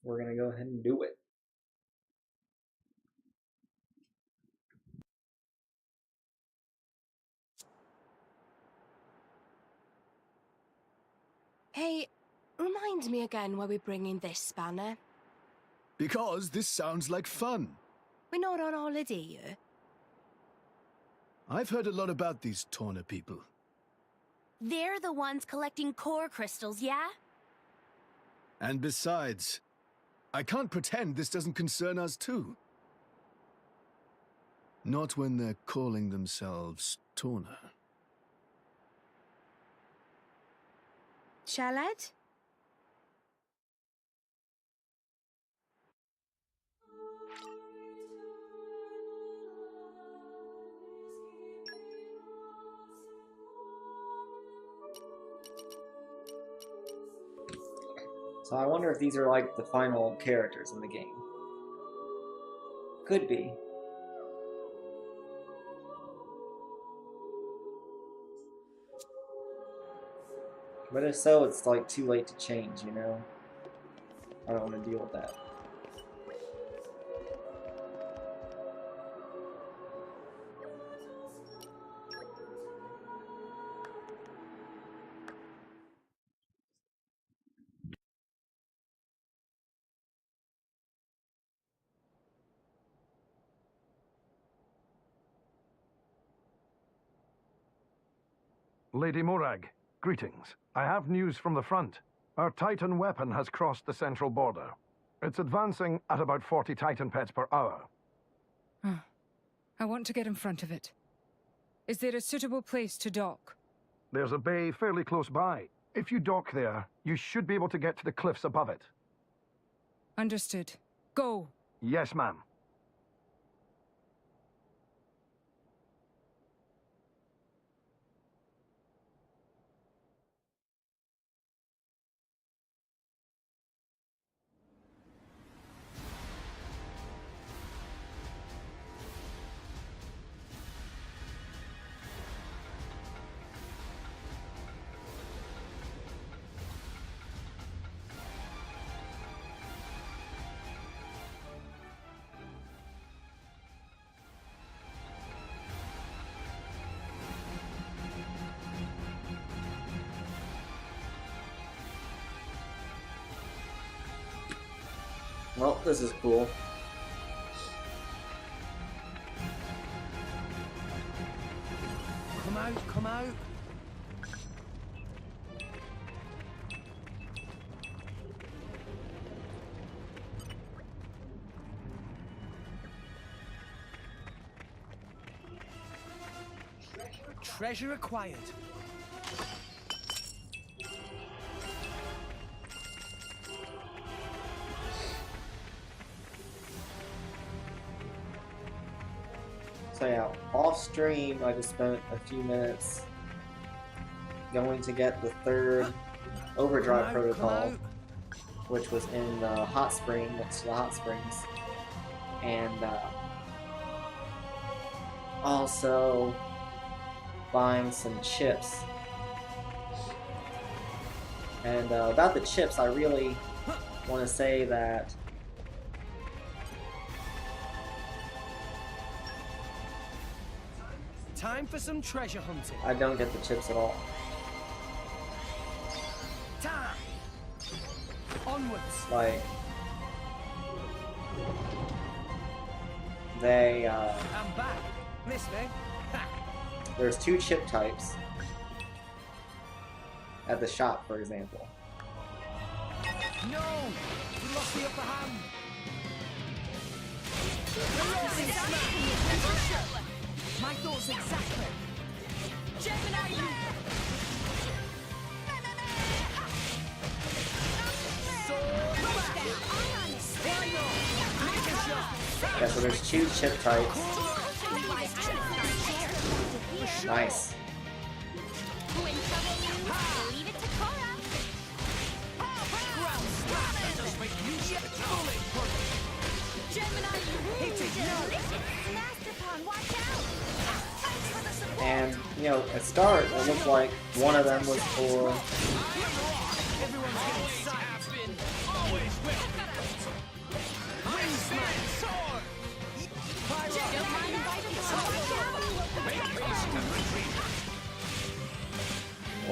we're gonna go ahead and do it. Hey, remind me again why we're bringing this spanner. Because this sounds like fun. We're not on holiday here. I've heard a lot about these Torna people. They're the ones collecting core crystals, yeah? And besides, I can't pretend this doesn't concern us too. Not when they're calling themselves Torna. Shalad? So I wonder if these are like the final characters in the game. Could be. But if so, it's like too late to change, you know? I don't want to deal with that. Lady Morag, greetings. I have news from the front. Our Titan weapon has crossed the central border. It's advancing at about 40 Titan pets per hour. I want to get in front of it. Is there a suitable place to dock? There's a bay fairly close by. If you dock there, you should be able to get to the cliffs above it. Understood. Go! Yes, ma'am. Well, this is cool. Come out, come out. Treasure acquired. So yeah, off stream I just spent a few minutes going to get the third overdrive protocol, which was in the hot spring, next to the hot springs, and also buying some chips. And about the chips, I really want to say that Time for some treasure hunting. I don't get the chips at all. Time. Onwards. Like, they, I'm back. Listening. there's two chip types at the shop, for example. No! We lost the upper hand. We're losing smack. My thoughts exactly. Gemini, Yeah, so there's two chip types. Nice. And, you know, at start, it looked like one of them was for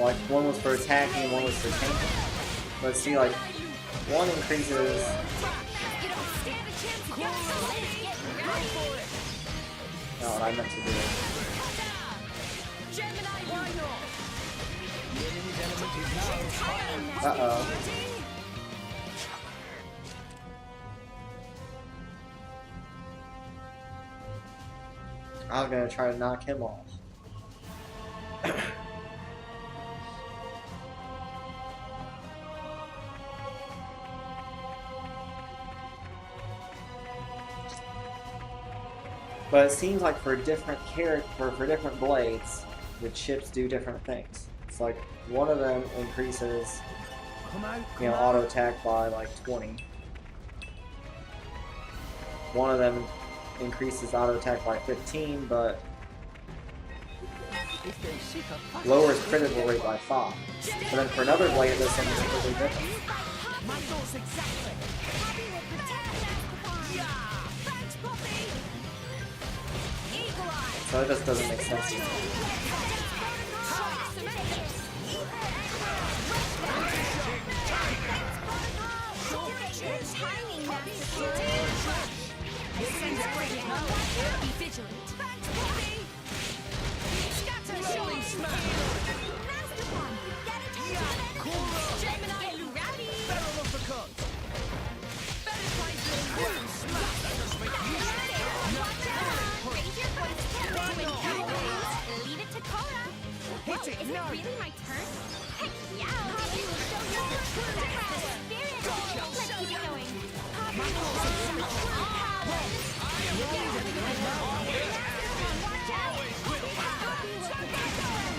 Like, one was for attacking and one was for tanking. Let's see, like, one increases... You don't stand a chance against the Blade. Get ready for it. Not what I meant to do. Gemini, why not? Uh-oh. I was gonna try to knock him off. But it seems like for different for different blades, the chips do different things. It's like one of them increases, you know, auto attack by like 20. One of them increases auto attack by 15, but lowers critical rate by 5. And then for another blade, it does something completely different. So it just doesn't make sense to me. Be vigilant. Leave it to Cora. Whoa, is it really my turn? Heck yeah, Poppy will show you your true power. Spirit. Let's keep it going. Poppy will show you your true power. Watch out. Poppy will protect them.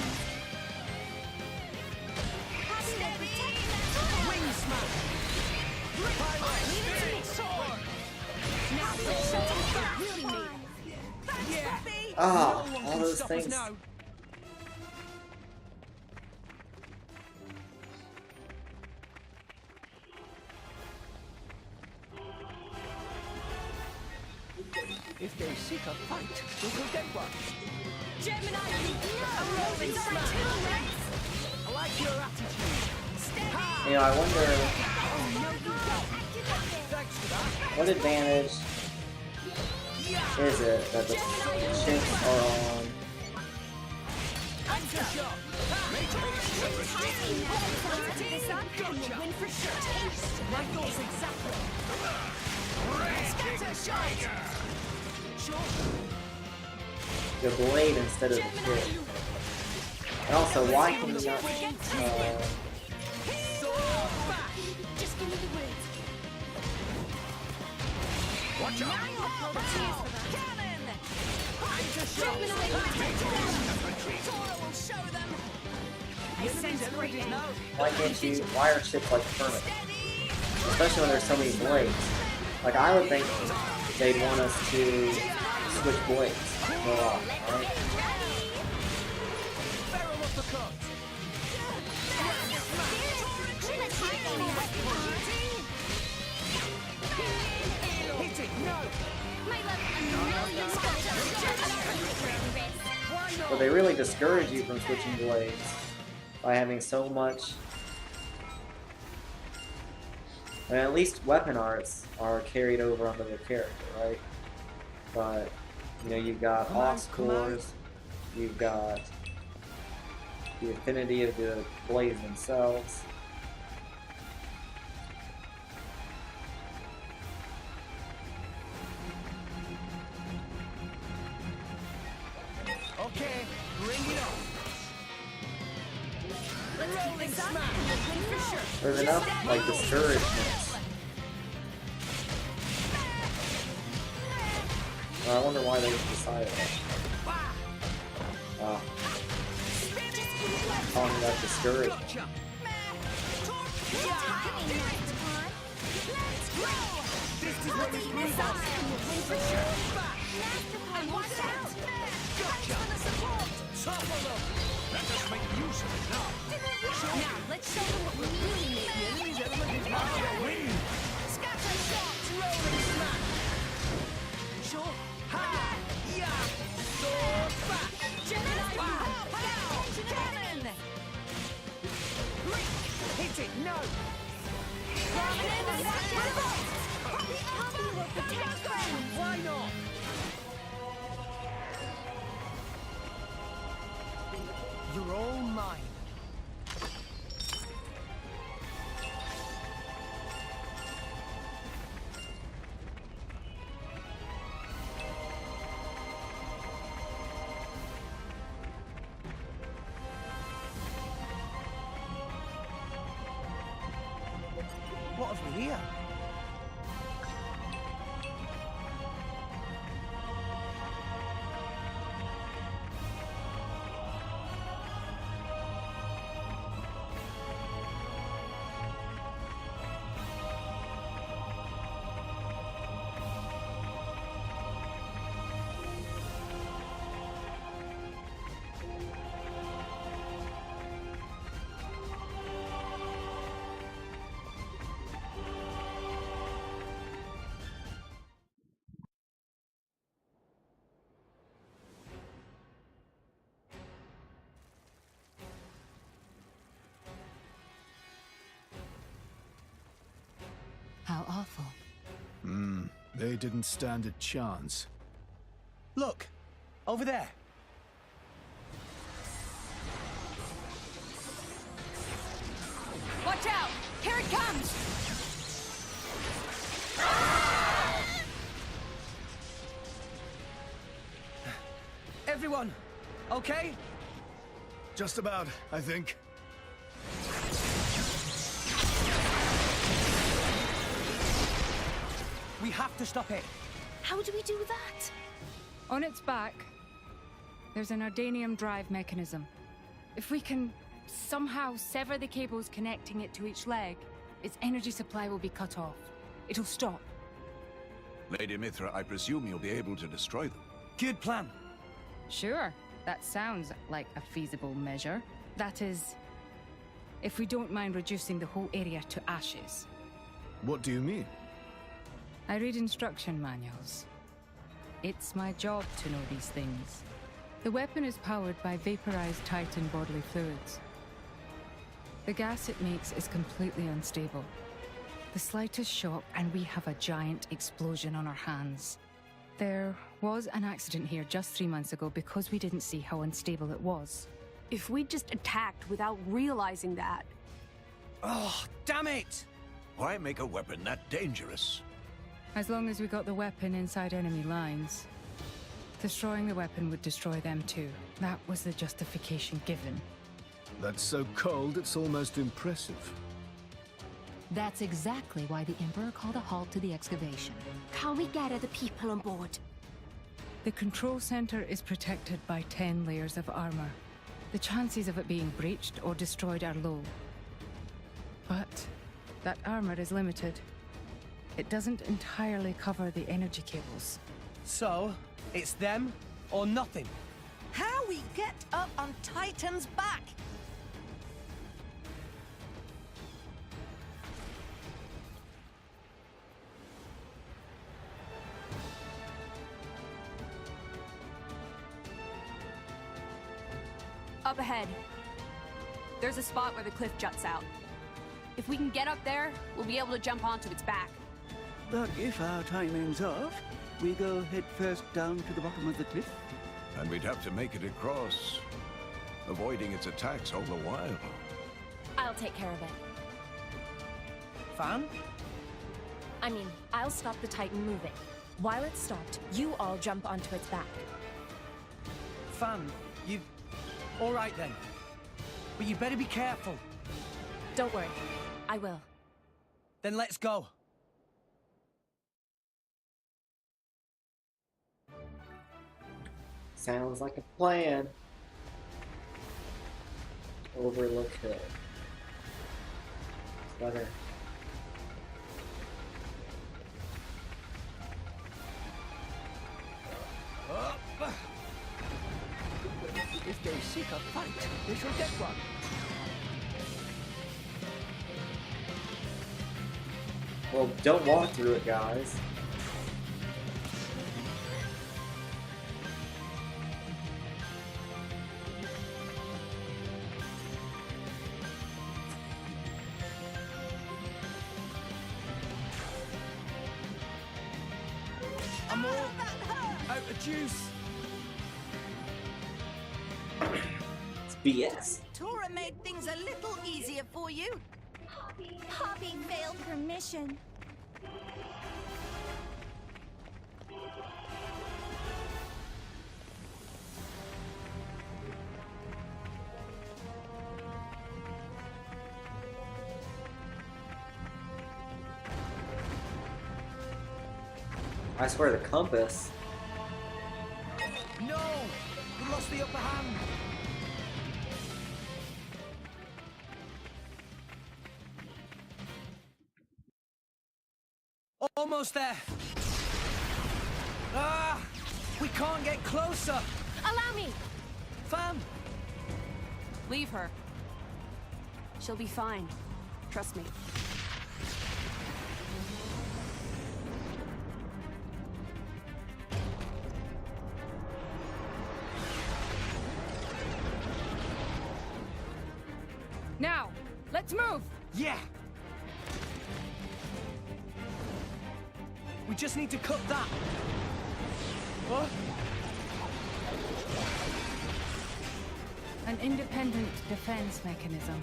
Poppy will protect them. Wing smash. Leave it to me. Sword. Now let's show them what really made. Ah, all those things. If they seek a fight, we will get one. Gemini, you rolling smash. I like your attitude. You know, I wonder Thanks for that. what advantage is it that the chips are on. Win for sure. My goal's exactly. The blade instead of the chip. And also, why can you not? Just give me the words. Watch out! Why are chips like permanent? Especially when there's so many blades. Like, I would think they'd want us to switch blades more often, right? But they really discourage you from switching blades by having so much. And at least weapon arts are carried over onto the character, right? But you know, you've got aux cores, you've got the affinity of the blades themselves. Okay, bring it on. Rolling smash. Win for sure. There's enough like discouragements. I wonder why they decided that. Calling that discouragement. Let us make use of it now. Now, let's show them what we really make. The enemy's element is not your win. Scatter shots, rolling smash. Sure. Ha! Yeah! Sword back! Gemini, pow, pow, cannon. suppose we're here. How awful. They didn't stand a chance. Look, over there. Watch out! Here it comes! Everyone, okay? Just about, I think. We have to stop it. How do we do that? On its back, there's an ardanium drive mechanism. If we can somehow sever the cables connecting it to each leg, its energy supply will be cut off. It'll stop. Lady Mithra, I presume you'll be able to destroy them. Good plan. Sure, that sounds like a feasible measure. That is, if we don't mind reducing the whole area to ashes. What do you mean? I read instruction manuals. It's my job to know these things. The weapon is powered by vaporized Titan bodily fluids. The gas it makes is completely unstable. The slightest shock and we have a giant explosion on our hands. There was an accident here just 3 months ago because we didn't see how unstable it was. If we just attacked without realizing that... Oh, damn it! Why make a weapon that dangerous? As long as we got the weapon inside enemy lines. Destroying the weapon would destroy them too. That was the justification given. That's so cold, it's almost impressive. That's exactly why the Emperor called a halt to the excavation. Can we get other people on board? The control center is protected by 10 layers of armor. The chances of it being breached or destroyed are low. But that armor is limited. It doesn't entirely cover the energy cables. So, it's them or nothing. How we get up on Titan's back? Up ahead. There's a spot where the cliff juts out. If we can get up there, we'll be able to jump onto its back. But if our timing's off, we go head first down to the bottom of the cliff. And we'd have to make it across, avoiding its attacks all the while. I'll take care of it. Fan? I mean, I'll stop the Titan moving. While it's stopped, you all jump onto its back. Fan, you... All right then. But you better be careful. Don't worry. I will. Then let's go. Sounds like a plan. Overlook Hill. Better. If they seek a fight, they shall get one. Well, don't walk through it, guys. I'm all out of juice. It's BS. Tora made things a little easier for you. Poppy failed her mission. I swear the compass. No! We lost the upper hand! Almost there! Ah! We can't get closer! Allow me! Fam! Leave her. She'll be fine. Trust me. Now, let's move! Yeah! We just need to cut that! What? An independent defense mechanism.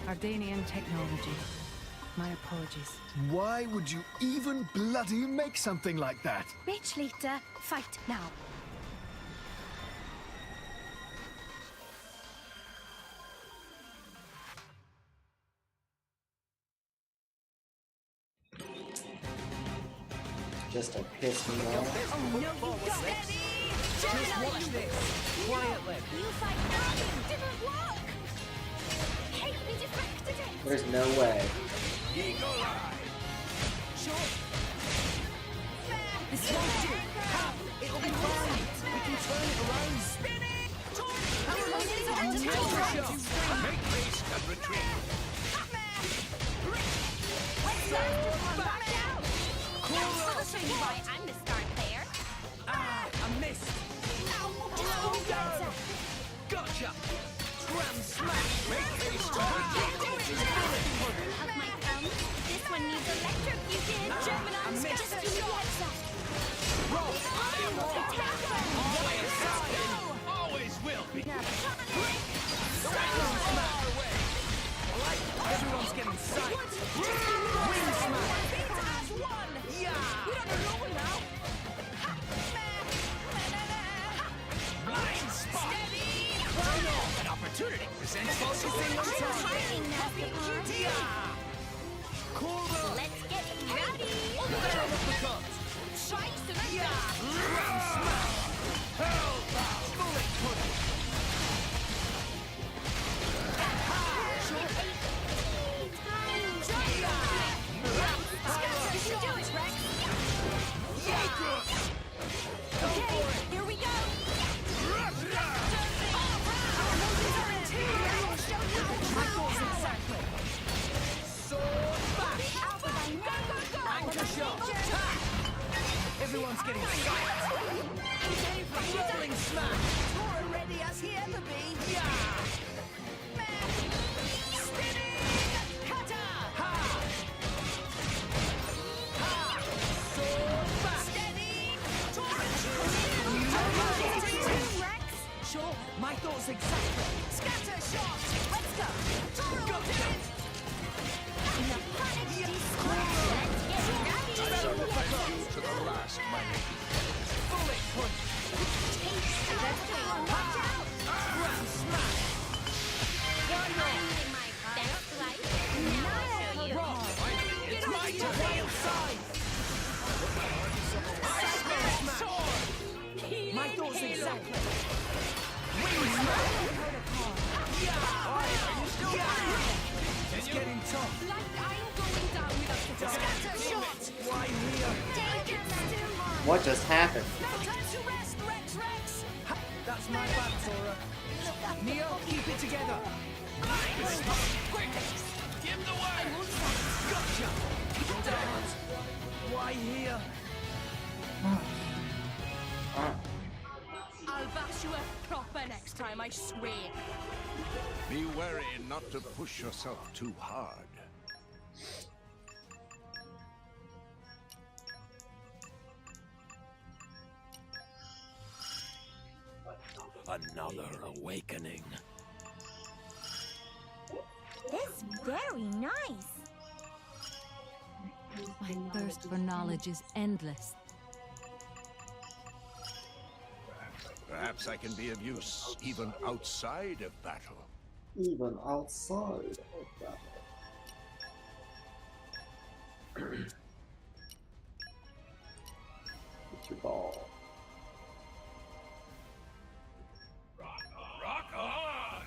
Ardanian technology. My apologies. Why would you even bloody make something like that? Rich leader, fight now. Just to piss me off. Oh no, you got it! Just watch this! Quietly! You fight early! Didn't work! Hey, we deflected it! There's no way. Eagle Eye! Sure! This won't do! How? It'll be fine! We can turn it around! Spinning! Make haste and retreat! I'll show you why I'm the star player. Ah! I missed! Gotcha! Grand smash! Make haste and retreat! Of my thumb, this one needs electrocuted. German I arms missed. just do the heads up. Roll! Always will be! Everyone's getting psyched! Wing smash! Yeah! Blind spot! An opportunity presents Focusing on Timing target! now, Yeah! Cool run! let's get ready. Barrel uppercut! Yeah! Grand smash! Bullet punch! Here we go. My thoughts exactly! Sword back! Anchor shot! Tap! Everyone's getting psyched! Rolling smash! You're ready as he ever be! Yeah! Spinning! Cutter! Ha! Ha! Sword back! Steady! Rex. Sure, my thoughts exactly! Scatter shot. Let's go. Got it! The planet destroyed. Let's get ready. To the last, my lady. Bullet punch! Watch out. Grand smash! Why not? My best life. Now I'll show you. Wrong! It's my To turn! the inside! Smash! My thoughts exactly! Wing smash! Yeah! It's getting tough! Like I'm going down with a scatter shot. Why here? Take it still on. What just happened? No time to rest, Rex. Ha, that's my bad, Tora. Neo, keep it together! Give the word! Gotcha! Damn it! Why here? I'll bash you up proper next time, I swear. Be wary not to push yourself too hard. Another awakening. This very nice. My thirst for knowledge is endless. Perhaps I can be of use even outside of battle. Even outside of that. Master Ball. Rock on!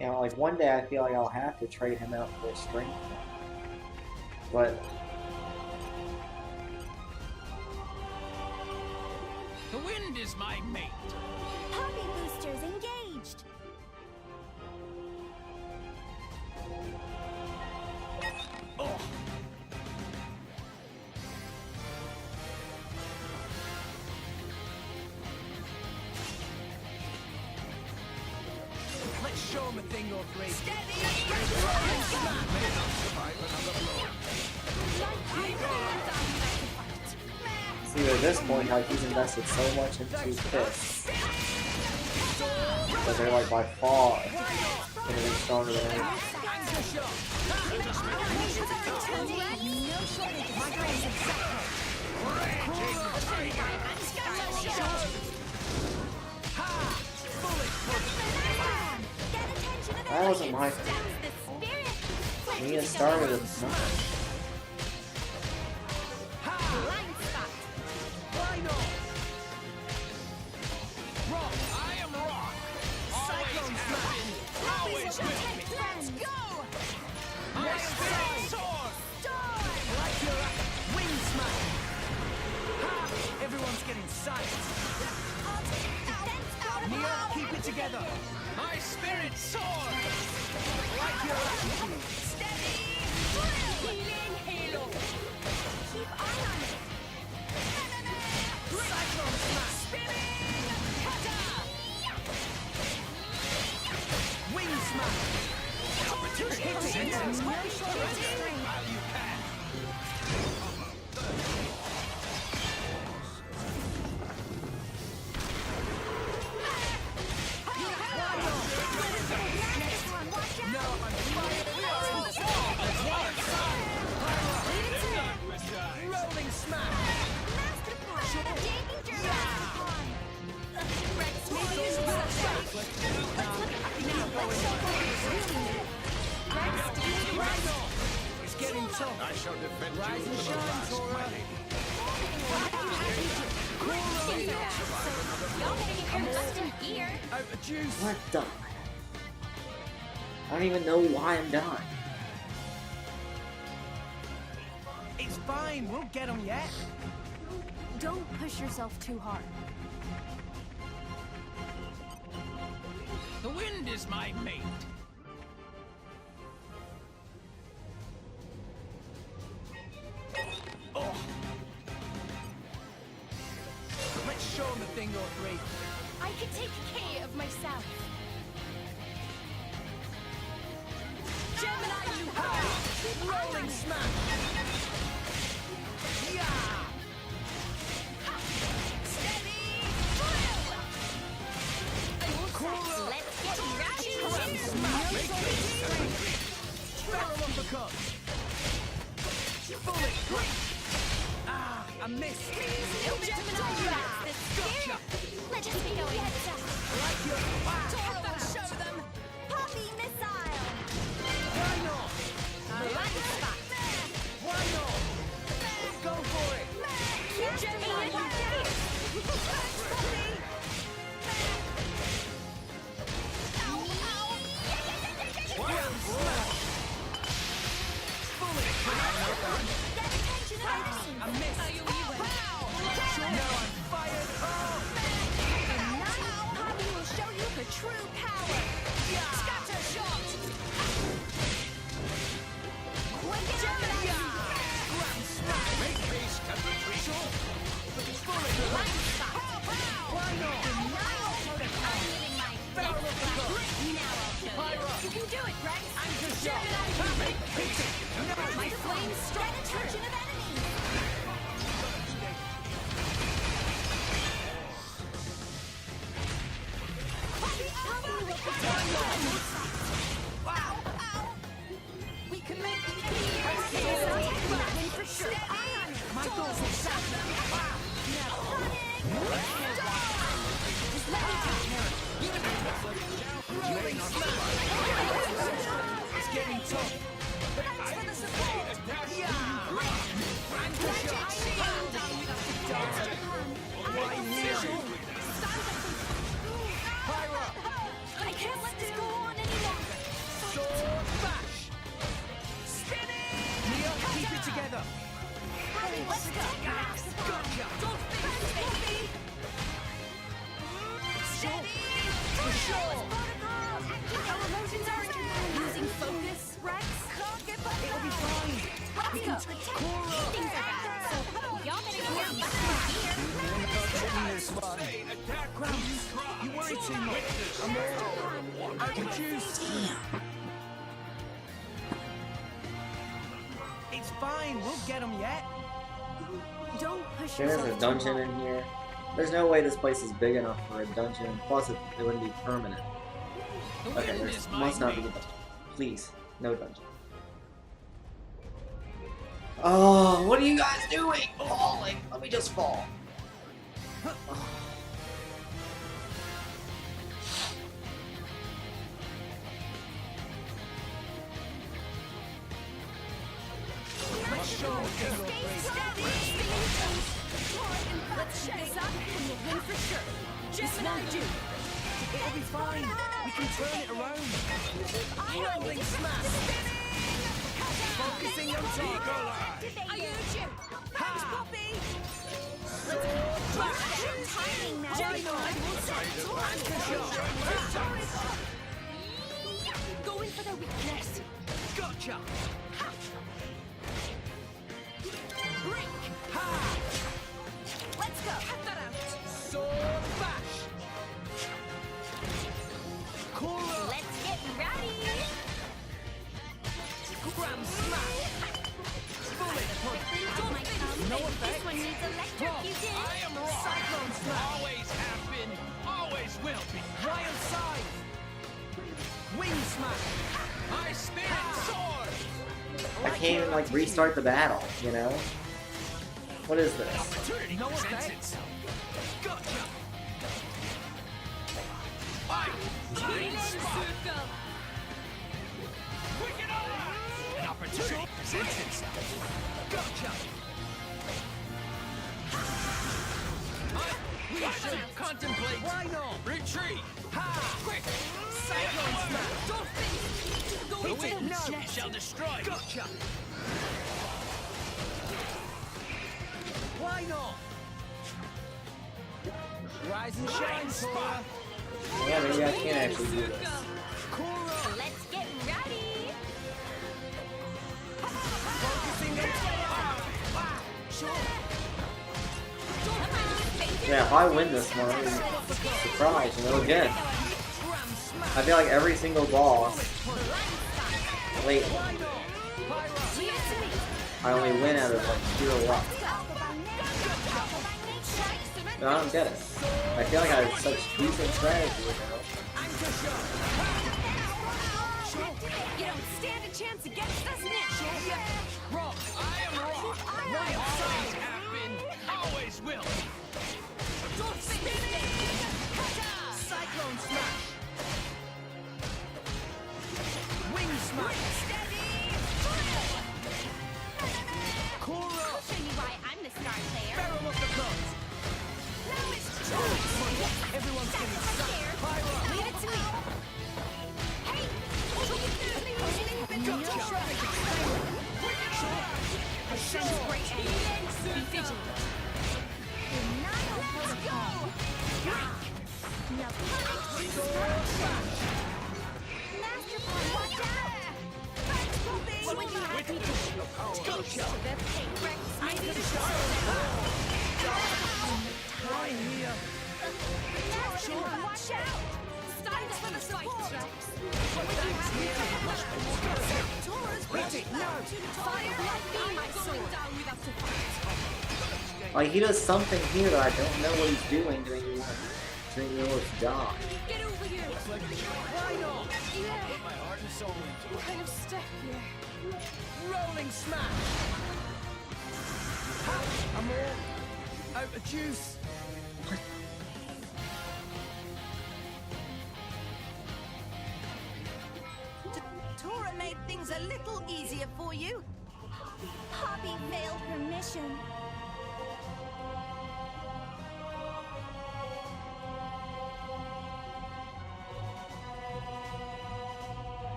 You know, like one day I feel like I'll have to trade him out for a strength. But The wind is my mate. Poppy boosters engaged. Oh. Let's show him a thing or three. Steady! May not survive another blow. see at this point how he's invested so much into this. But they're like by far gonna be stronger than him. That wasn't my fault. He had started with nothing. Everyone's getting silenced. Nia, keep it together. My spirit soars. Like your attitude. Steady. Healing halo. Keep eye on it. Cyclone smash. Spinning. Cutter. Wing smash. Hit it. While you can. It's getting tough. I shall defend Rise you and to the shine, last, Tora. my lady. Y'all better get your bust in gear. Out the juice. We're done. I don't even know why I'm done. It's fine. We'll get them yet. Don't push yourself too hard. The wind is my mate. Oh. Let's show him a thing or three. I can take care of myself. Gemini, you have rolling smash. Yeah. Steady. Cool. Let's get ratchet. Barrel uppercut. Bullet grip. Ah, I missed. Gotcha. Let's just get going. Like your Toro will show them. Poppy missile. Why not? Black spot. Why not? Go for it. Gemini, Ground smash. Bullet grip. get attention of enemies. I missed. Now I'm fired up. Now, Poppy will show you her true power. Scatter shot. Gemini. Ground smash. Make haste and retreat. Bullet grip. Blind spot. Why not? Denial protocol. Needing my Barrel uppercut. Now I'll show Fire up. you. You can do it, Rex. Anchor shot. Hit it. My flames strike attention of enemies. Poppy will Thanks for the support! Yeah! Magic shield! Right here! Pyra! I can't let this go on any longer. Sword bash! Spinning! Neo, keep it together! Let's go. Gotcha! Don't think, baby. Steady! For sure! Our emotions are losing focus, Rex. It'll be fine! We can things are bad. So y'all better get your butts in gear. Grams, you worry too much. I'm all overjuiced. It's fine, we'll get them yet. Don't push There's yourself a dungeon in here. There's no way this place is big enough for a dungeon. Plus, it wouldn't be permanent. Okay, there must not be a dungeon. Please, no dungeon. Oh, what are you guys doing? Falling. Let me just fall. Let's shut this up and we'll win for sure. Gemini do. It'll be fine. We can turn it around. Rolling smash. Focusing on top. I use you. Ha! Poppy. Timing now. Go in for their weakness. Gotcha. Break. Ha! Let's go. Cut that out. Sword bash. Cora. Let's get rowdy. Gram smash. Bullet punch. No effect. This one needs electrocuted. I am rock. Cyclone smash. Always have been. Always will be. Wild side. Wing smash. My spirit sword. I can't even like restart the battle, you know? What is this? Opportunity no effect. Gotcha. Wicked eye. An opportunity presents itself. Gotcha. We should contemplate. Why not? Retreat. Ha! Quick. Cyclone smash. Don't think. The witness shall destroy. Gotcha. Why not? Rise and shine, Cora. Yeah, maybe I can actually do this. Cora. Let's get rowdy. Focusing on sure. Yeah, if I win this one, I'm surprised, you know, again. I feel like every single boss lately, I only win out of like pure luck. No, I don't get it. I feel like I have such decent strategy, you know? You don't stand a chance against us now. Rock. I am rock. Right always have been. Always will. Don't spinning. Cyclone smash. Wing smash. Steady. Cora. I'll show you why I'm the star player. Barrel of the guns. Now it's Everyone's getting stuck. Pyra. leave it to me. Hey, I sense great anger. Be vigilant. Let's go. Now Master Plan, watch out. What would you have me do? Gotcha. Rex, I need a Right here. Master Plan, watch out. Start for the fight, Rex. What would you Thanks, have me Mia. do? Hit it now. Fire like me, my sword. Down without a fight. Like, he does something here that I don't know what he's doing to make me want to almost die. Get over here. Why not? Yeah. Put my heart and soul into it. Kind of stuck here. Rolling smash. Ha! I'm all out of juice. Tora made things things a little easier for you. Poppy failed her mission.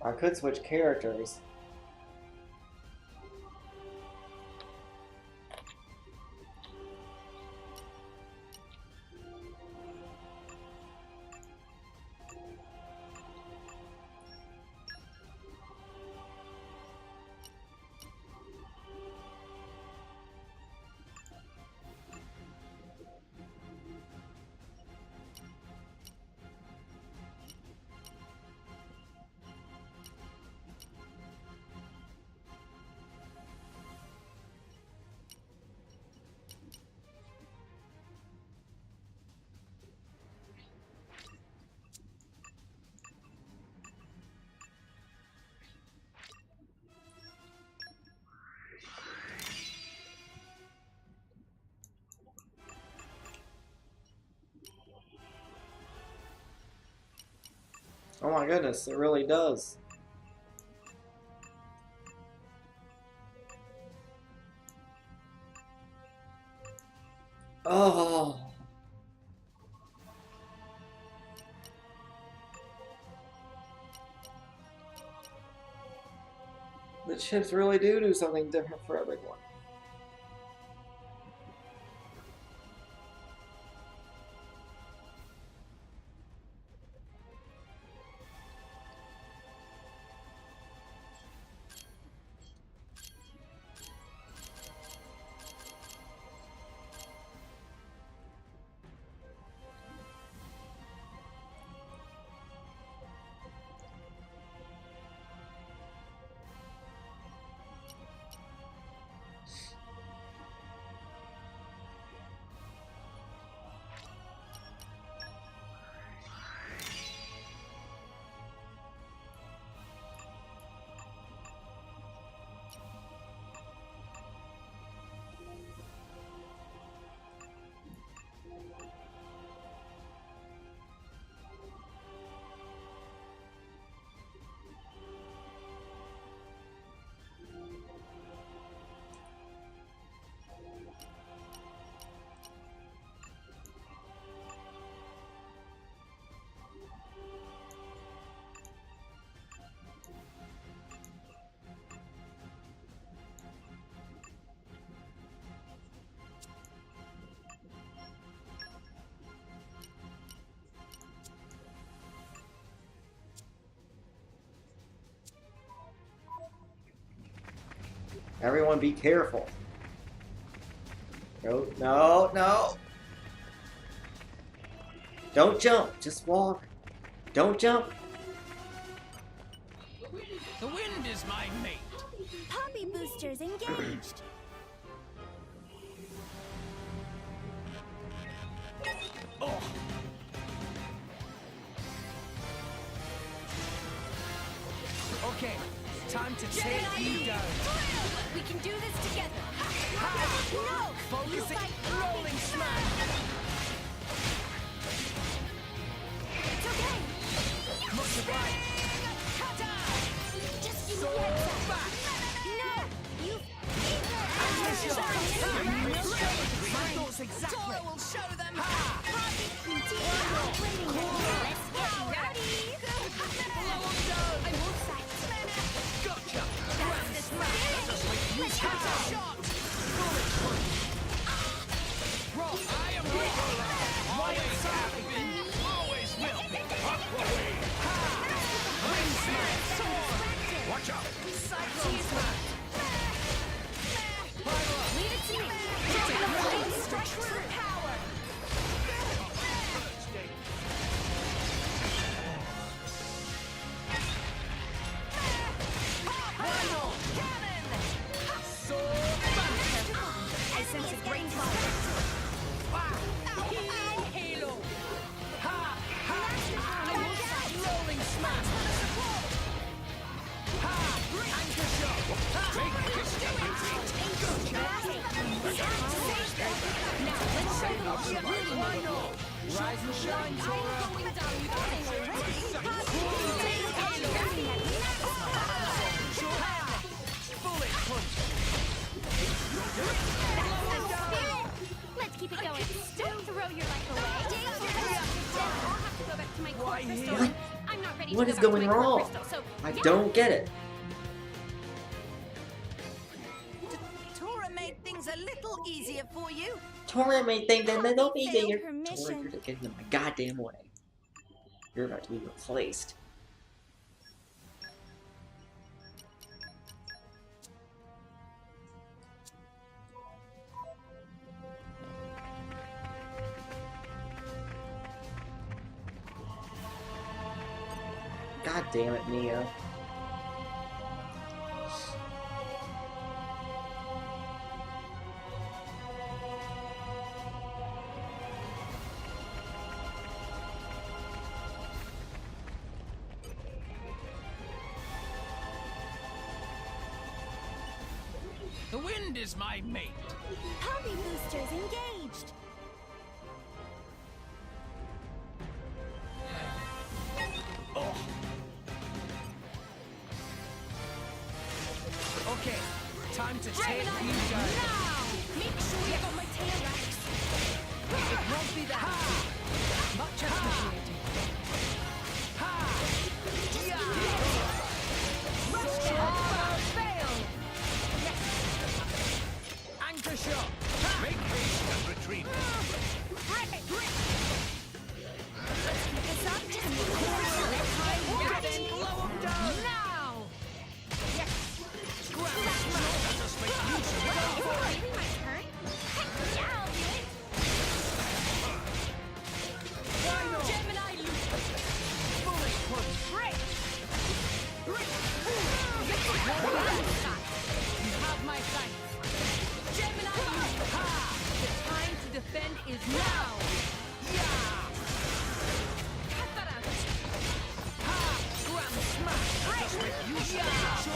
I could switch characters. Oh my goodness, it really does. Oh. The chips really do something different for everyone. Everyone be careful. No, no, no. Don't jump, just walk. Don't jump. The wind is my mate. Poppy boosters engaged. Oh. Okay, time to take you down. We can do this together. Ha! No! Focusing, rolling smash. It's okay! Much obliged. Just give me So the heads up. back. No! You My thoughts exactly. Tora will show them. Poppy, continue operating. Let's get rowdy! Blow 'em down. I won't sight. Gotcha. That's the spirit! Let's Shot. Bullet. Roll. I am ready. Rise and shine, Tora. Bullet punch. Let's keep it going. Don't throw your life away. Then I'll have to go back to my core crystal. What? I'm not ready What to is go back to going my core wrong? crystal, so I yeah. don't get it. Tora made things a little easier for you. Tora made things a little Failed easier. her Tora, mission. you're getting in my goddamn way. You're about to be replaced. God damn it, Mia. The wind is my mate. Poppy boosters engaged. Okay, time to take you down. Now! Make sure you got my tail racks. It won't be that. Much appreciated. Fail. Anchor shot. Make haste and retreat. This up just Then blow 'em down. now! Maybe my turn? Heck yeah, I'll do it! Gemini loop. Bullet punch. You have my thanks. Gemini loop. The time to defend is now. Cut that out. Grand smash.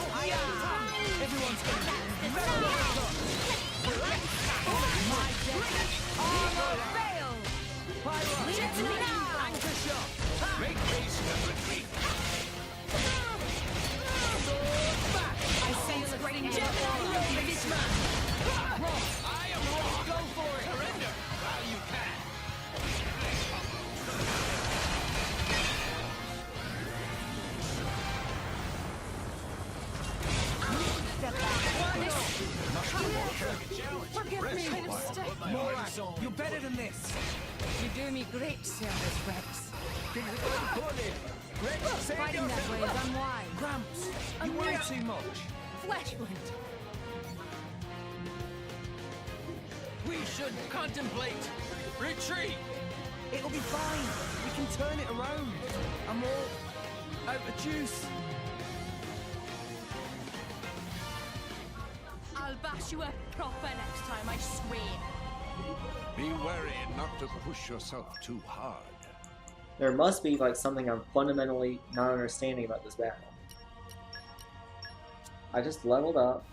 Everyone's gonna be very welcome. My death. Armor fail. Gemini. Anchor shot. Make haste and retreat. Back. I sense great Gemini. This man. I am wrong. Go for it. Surrender while you can. Forgive me. Morag, you're better than this. You do me great service, Rex. Rex, Fighting that way is unwise. Gramps, you worry too much. Flesh wound. We should contemplate retreat. It'll be fine. We can turn it around. I'm all out of juice. I'll bash you up proper next time, I swear. Be wary not to push yourself too hard. There must be like something I'm fundamentally not understanding about this battle. I just leveled up.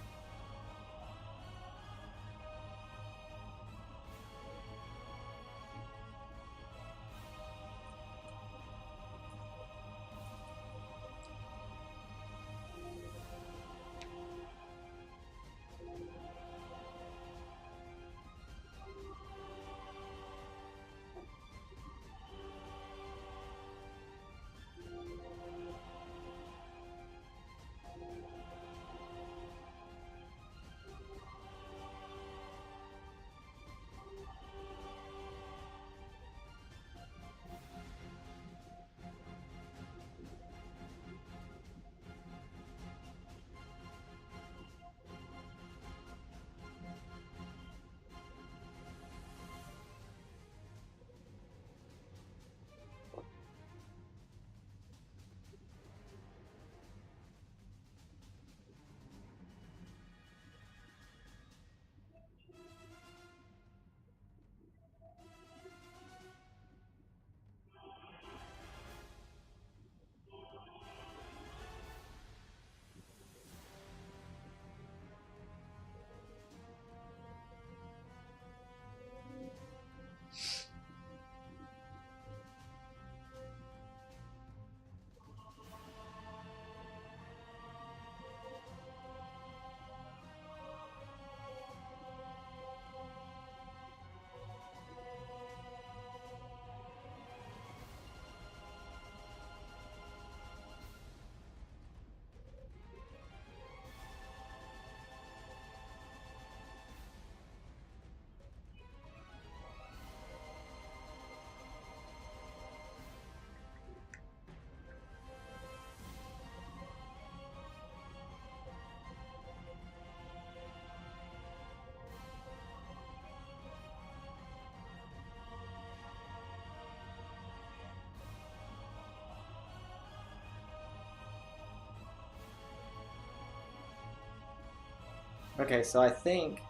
Okay, so I think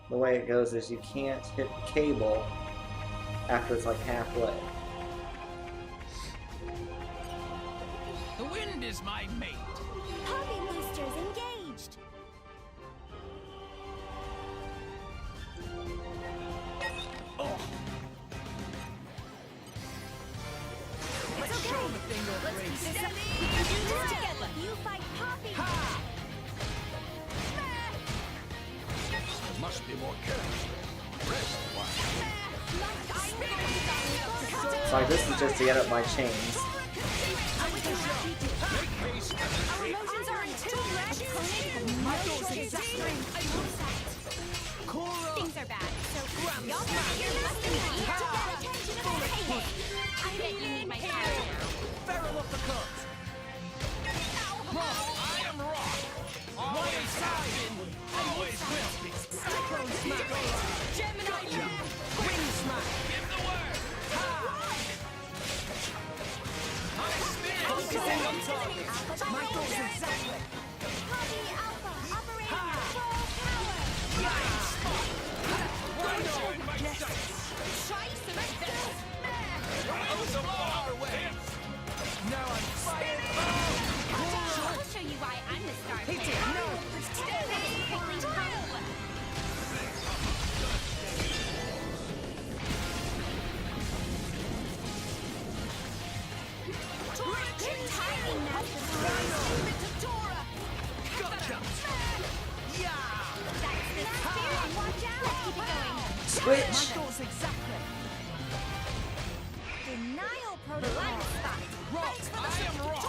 the way it goes is you can't hit the cable after it's like halfway. The wind is my mate. Poppy boosters engaged. Let's okay. show the thing over Let's race. keep this up. We can do this together. You fight Poppy. Ha! I must be more careful. Rest a while. So this is just to get up my chains. Make haste and Our retreat. emotions are in tune, right? My door's exactly. Things are bad, so y'all better hear less than me. Attention to the heyday. I bet you need my power now. Barrel up the cups. I am rock. Always have been. Always will be. Cyclone smack. Gemini wind smack. Give the word. Ha! My spirit on target. My door's exactly. Poppy Alpha operating at full power. Blind spot. Right on. Yes. Try some of this. Oh, so far away. Now I'm fired. I'll show you why I'm the star Hit player. it. No. Quickly come. Timing master. Gotcha. Yeah. That's the spirit. Watch out. Let's keep it going. Switch! My door's exactly. Denial protocol. Rock. I am rock.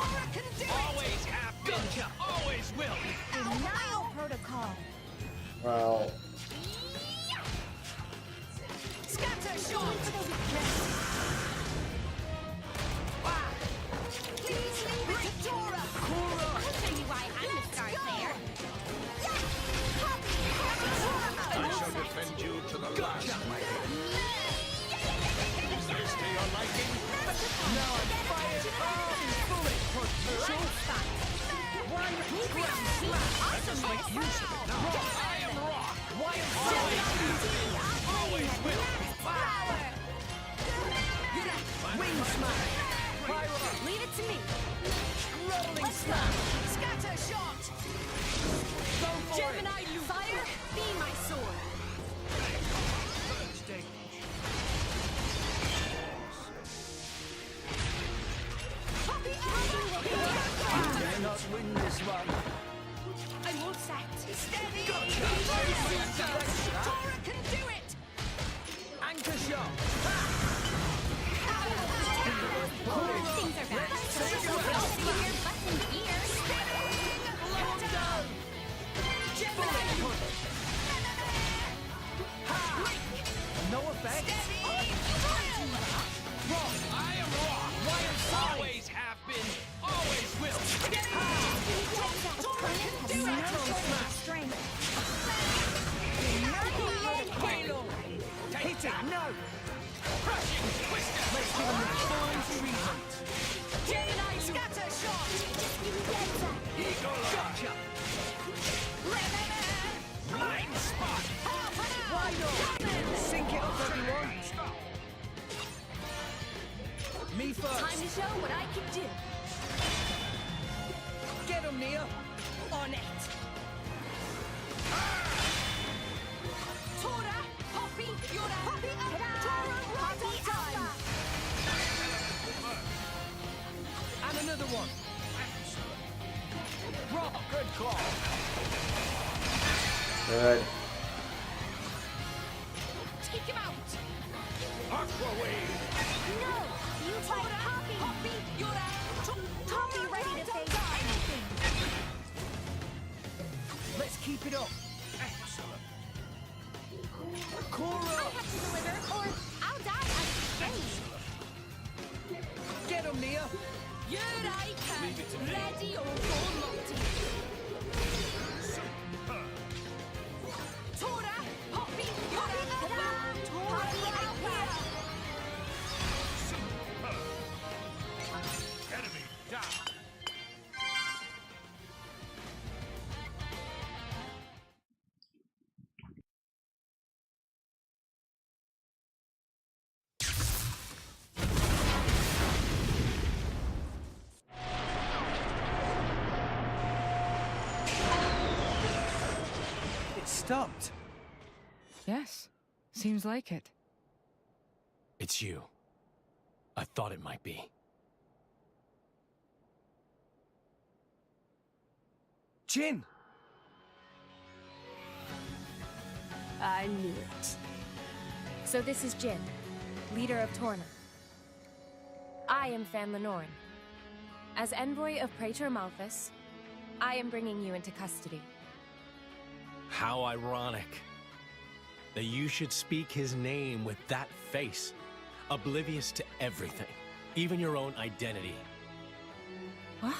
Always have been. Gotcha. Always will. Denial protocol. Well, Scatter shot. Please leave it to Dora. I'll show you why I'm the star player. I shall defend you to the last, my lord. Is this to your liking? Now I'm fired. Bullet potential. One grand smash. Let's make use of it now. Rock. I am rock. Wild always will. Wing smash. Fire up. Leave it to me. Rolling smash. Scatter shot. Go for Gemini it. fire, be my sword. Cannot win this one. I'm all set. Steady. Dora can do it. Anchor shot. Things are bad. So just don't see your butts and ears. Low down. Gemini. No effect. Rock. I am rock. Wild always have been. Always will. Strength. Halo. Hit it. No. Crushing twister. Let's give him the full treatment. Gemini scatter shot. Eagle gotcha. Blind spot. Wide open. Sync it up, everyone. Me first. Time to show what I can do. Get him, Nia. On it. Tora, Poppy, you're a Poppy up. Tora, right on time. And another one. Rock, good call. good. Take him out. Aqua wave. No, you fight Poppy. Poppy, you're a Poppy ready to face anything. Let's keep it up. Excellent. Cora. I have to deliver, or I'll die on stage. Get him, Nia. Here I come. Ready or go multi. stopped. Yes, seems like it. It's you. I thought it might be. Jin! I knew it. So this is Jin, leader of Torna. I am Fan Lenoren. As envoy of Praetor Malphus, I am bringing you into custody. How ironic that you should speak his name with that face, oblivious to everything, even your own identity. What?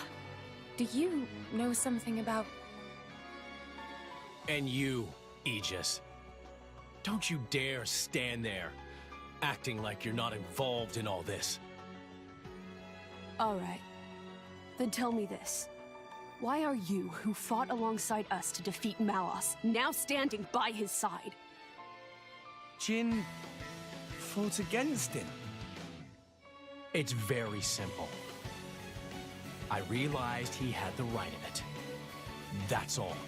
Do you know something about... And you, Aegis. Don't you dare stand there, acting like you're not involved in all this. All right. Then tell me this. Why are you, who fought alongside us to defeat Malos, now standing by his side? Jin fought against him. It's very simple. I realized he had the right of it. That's all.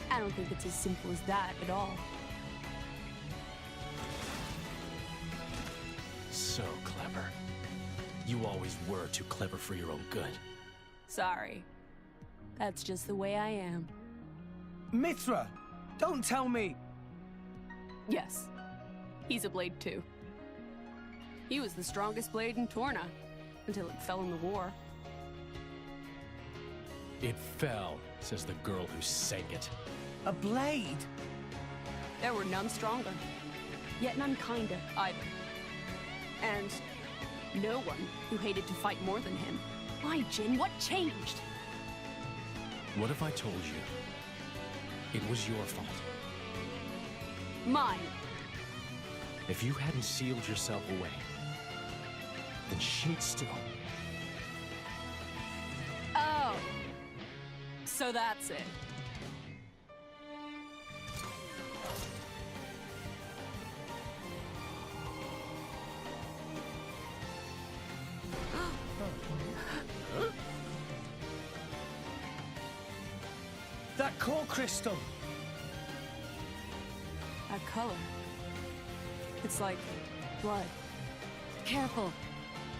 I don't think it's as simple as that at all. So clever. You always were too clever for your own good. Sorry. That's just the way I am. Mithra! Don't tell me! Yes. He's a blade too. He was the strongest blade in Torna, until it fell in the war. It fell, says the girl who sank it. A blade? There were none stronger, yet none kinder either. And no one who hated to fight more than him. Why, Jin? What changed? What if I told you it was your fault? Mine. If you hadn't sealed yourself away, then she'd still... Oh. So that's it. That core crystal! That color. It's like blood. Careful.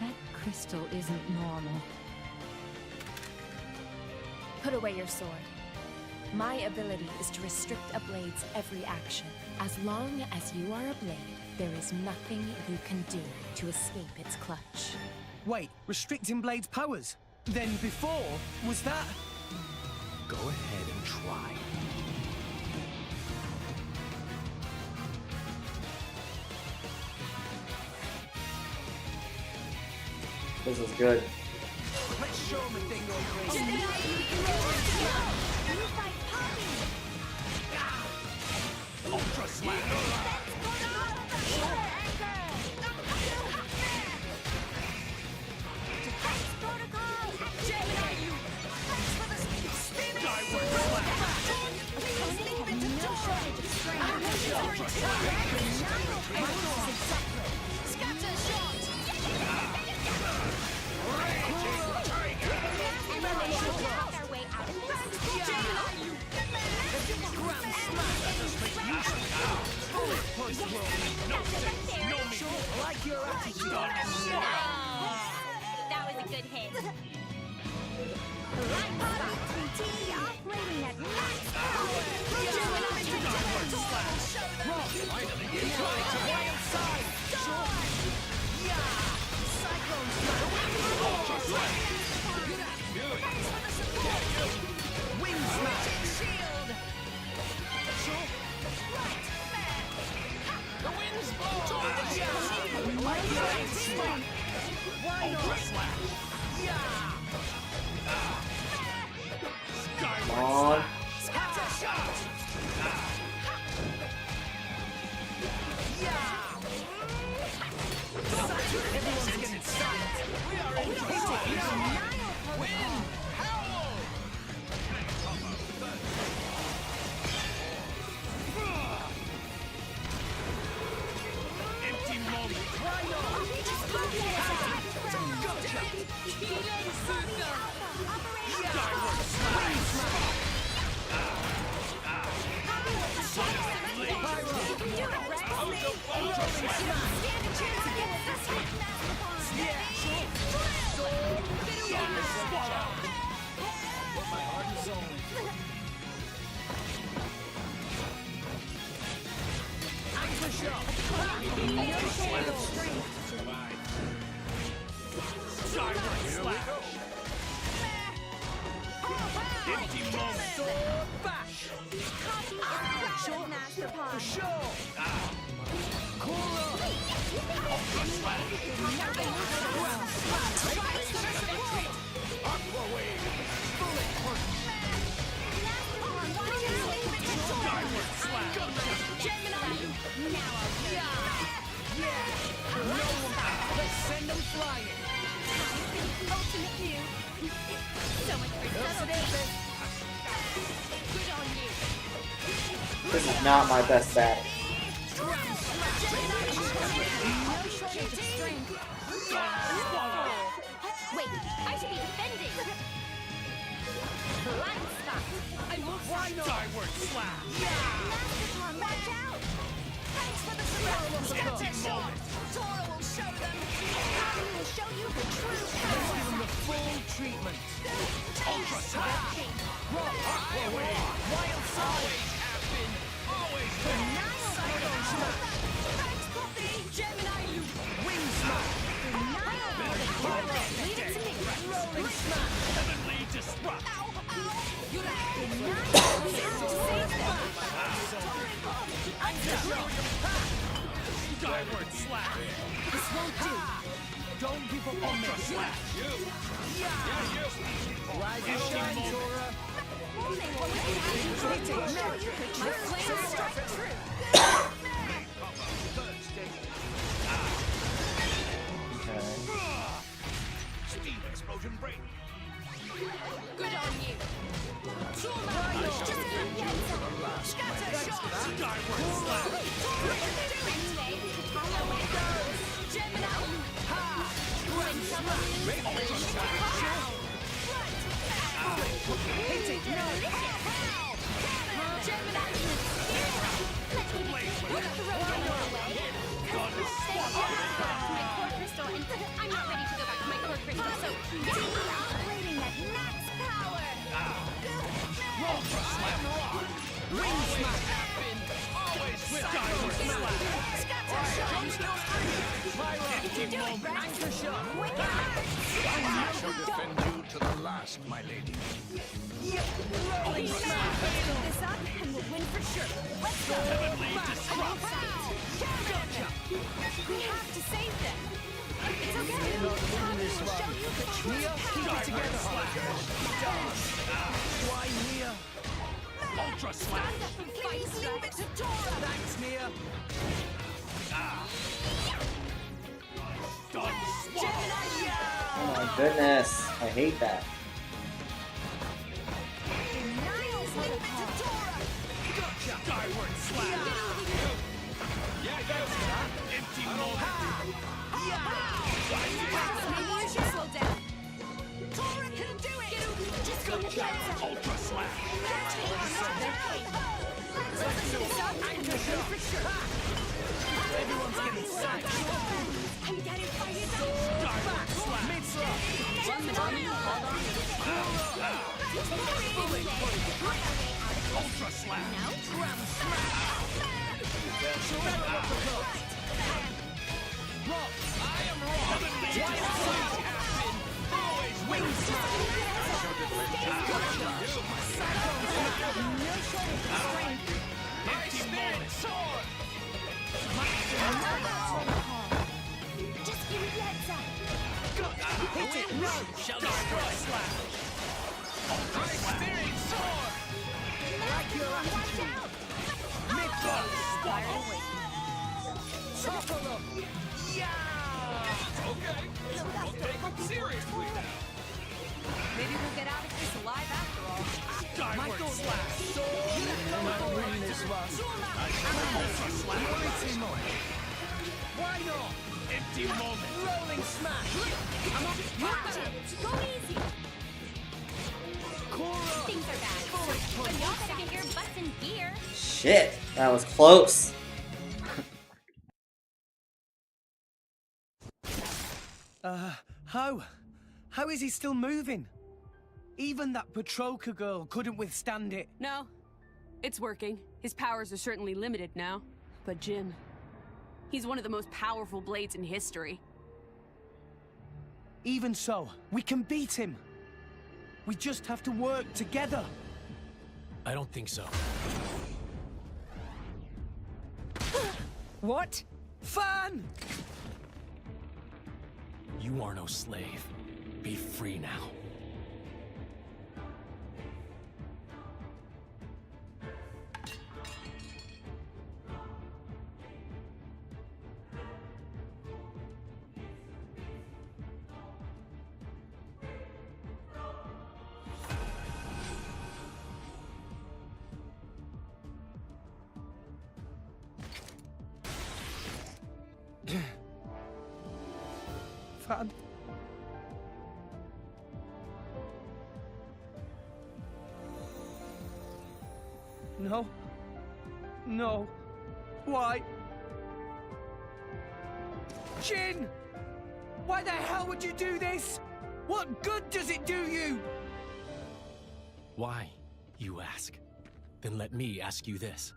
That crystal isn't normal. Put away your sword. My ability is to restrict a blade's every action. As long as you are a blade, there is nothing you can do to escape its clutch. Wait, restricting Blade's powers? Then before, was that... Go ahead and try. This is good. Let's show him a thing or crazy. You fight Poppy! Ultra Slap! Like your attitude. That was a good hit. Light Poppy 3T operating at max power. Wild side! Cyclone Wind smash! Shield! The wind's blowing! Why not? Come on. Everyone's getting silent. We are in Win! Howl! Empty moment. Sword bash. Copy is proud of Master Pawn. For sure. Cora. Aqua wave. Bullet punch. Skyward slash. Gemini. Now I'll kill you. Yeah. No one. Let's send them flying. Ultimate view. So much for subtlety. Good on you. This is not my best battle. No shortage of strength. Wait, I should be defending. Blind spot. I will skyward slash. Master Pawn, watch out. Thanks for the surprise. Empty moment. Tora will show them. Tommy will show you the true Let's power. give them the full treatment. Ultra slash. Aqua wave. Wild side. Always been. Thanks, Poppy. Gemini loop. Wing smash. Leave it to me. Rolling smash. Heavenly disrupt. Ow, ow. You're like the nine. We have to save them. Skyward slash. This won't do. Don't give up on me. Slash. Rise and shine, Tora. My plans strike true. Okay. Speed explosion break. Good on you. Just keep getting scatter shot. Skyward slash. Anyway, how it goes. Gemini. When someone loses, Hit it. No. Gemini. Let's keep it. We'll throw it away. My core crystal, and I'm not ready to go back to my core crystal, so operating at max power. Ultra slam. Ring smash. Always skyward slash. Scatter shot. Empty moment. Anchor shot. I shall defend you to the last, my lady. Rolling smash. Keep this up, and we'll win for sure. Let's go. Heavenly disrupt. Gotcha. We have to save them. It's okay. Tommy will show you the true Mia, keep power. it together. Why, Mia? Ultra slash. Please leave it to Tora. Thanks, Mia. Done. Oh my goodness. I hate that. Niles, leave it to Tora. Gotcha. Skyward slash. Empty moment. Maybe you should slow down. Tora can do it. Just go ahead. Ultra slash. Anchor shot. For sure. Everyone's getting sacked. I'm getting fired up. Skyward slash. Mid-slash. Ultra slash. Ram smash. Rock. I am wrong. Wild side. Always wing smash. Empty moment. Sword. Just give me heads up. Hit it. No. Shall destroy slash. Ultra experience sword. Like your Watch out. mid-block. Squabble. Topple them. Yeah. Okay. We'll take it seriously. Maybe we'll get out of this alive after all. Skyward slash. I'm winning this one. Ultra slash. Why not? Empty moment. Rolling smash. Watch it. Go easy. Cora. Things are bad. But y'all better get your butts in gear. Shit. That was close. How is he still moving? Even that Petroka girl couldn't withstand it. No, it's working. His powers are certainly limited now. But Jin, he's one of the most powerful blades in history. Even so, we can beat him. We just have to work together. I don't think so. What? Fan! You are no slave. Be free now. Fan. No. No. Why? Jin! Why the hell would you do this? What good does it do you? Why, you ask? Then let me ask you this.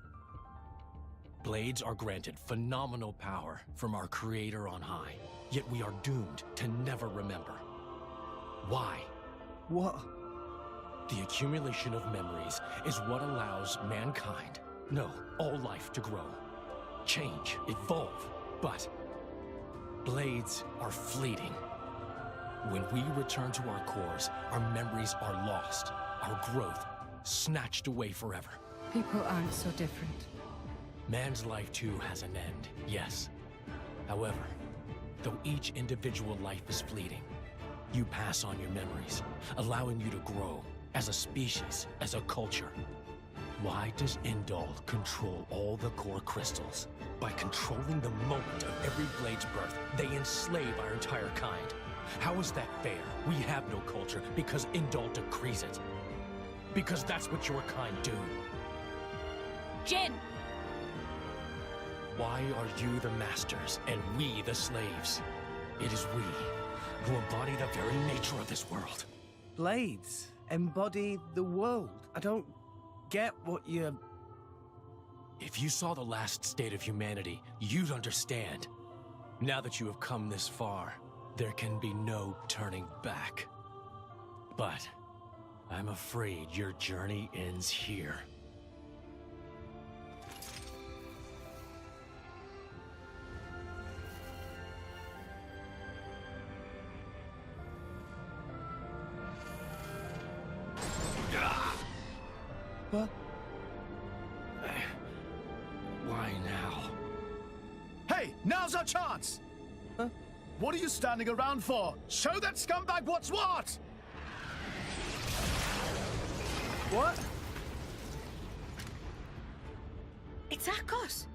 Blades are granted phenomenal power from our Creator on high, yet we are doomed to never remember. Why? What? The accumulation of memories is what allows mankind, no, all life to grow, change, evolve. But blades are fleeting. When we return to our cores, our memories are lost, our growth snatched away forever. People aren't so different. Man's life too has an end, yes. However, though each individual life is fleeting, you pass on your memories, allowing you to grow as a species, as a culture. Why does Indol control all the core crystals? By controlling the moment of every blade's birth, they enslave our entire kind. How is that fair? We have no culture because Indol decrees it. Because that's what your kind do. Jin! Why are you the masters and we the slaves? It is we who embody the very nature of this world. Blades embody the world. I don't get what you're... If you saw the last state of humanity, you'd understand. Now that you have come this far, there can be no turning back. But I'm afraid your journey ends here. What? Why now? Hey, now's our chance! Huh? What are you standing around for? Show that scumbag what's what! What? It's Akos!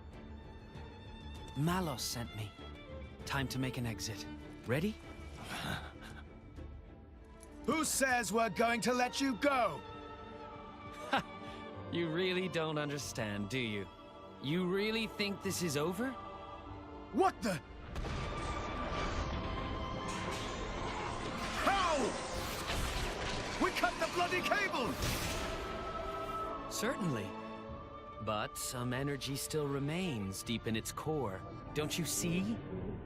Malos sent me. Time to make an exit. Ready? Who says we're going to let you go? You really don't understand, do you? You really think this is over? What the? How? We cut the bloody cable! Certainly. But some energy still remains deep in its core. Don't you see?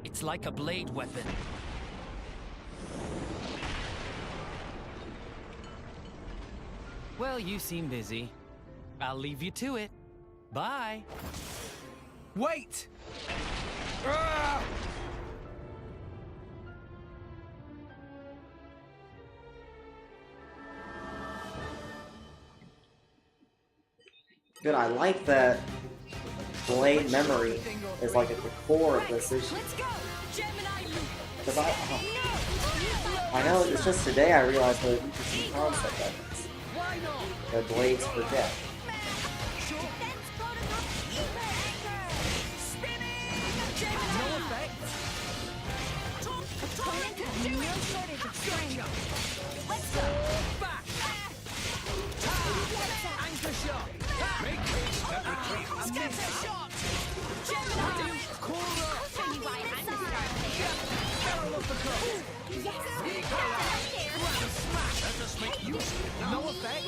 It's like a blade weapon. Well, you seem busy. I'll leave you to it. Bye. Wait! Good, I like that blade memory is like at the core of this issue. Because I know it's just today I realized what an interesting concept that is. The blades forget. No effect.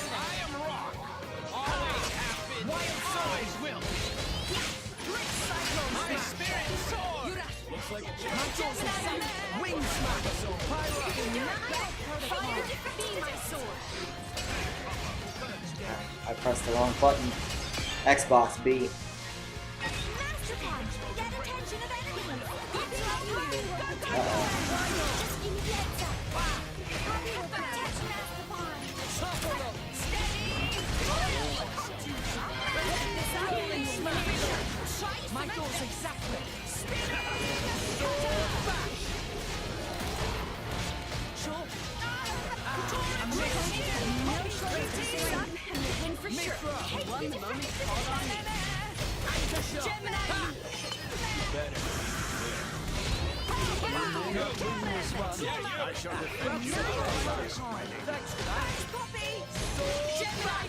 I am rock. Always have been. Always will. My spirit soars. looks like a chance. Wing smack! Fire! Be my sword! I pressed the wrong button. Xbox B. Master Punch! Get attention of enemies! Uh-oh. Just give me the heads up! Happy with that! Catch Master Punch! Topple up! Steady! Rolling smash! My thoughts exactly! Sword bash! Sure! I'm making No choice to stay up and we'll win for sure. One the moment, hold on me. anchor shot! Gemini! Better. I shall defend you. Thanks for that! Gemini!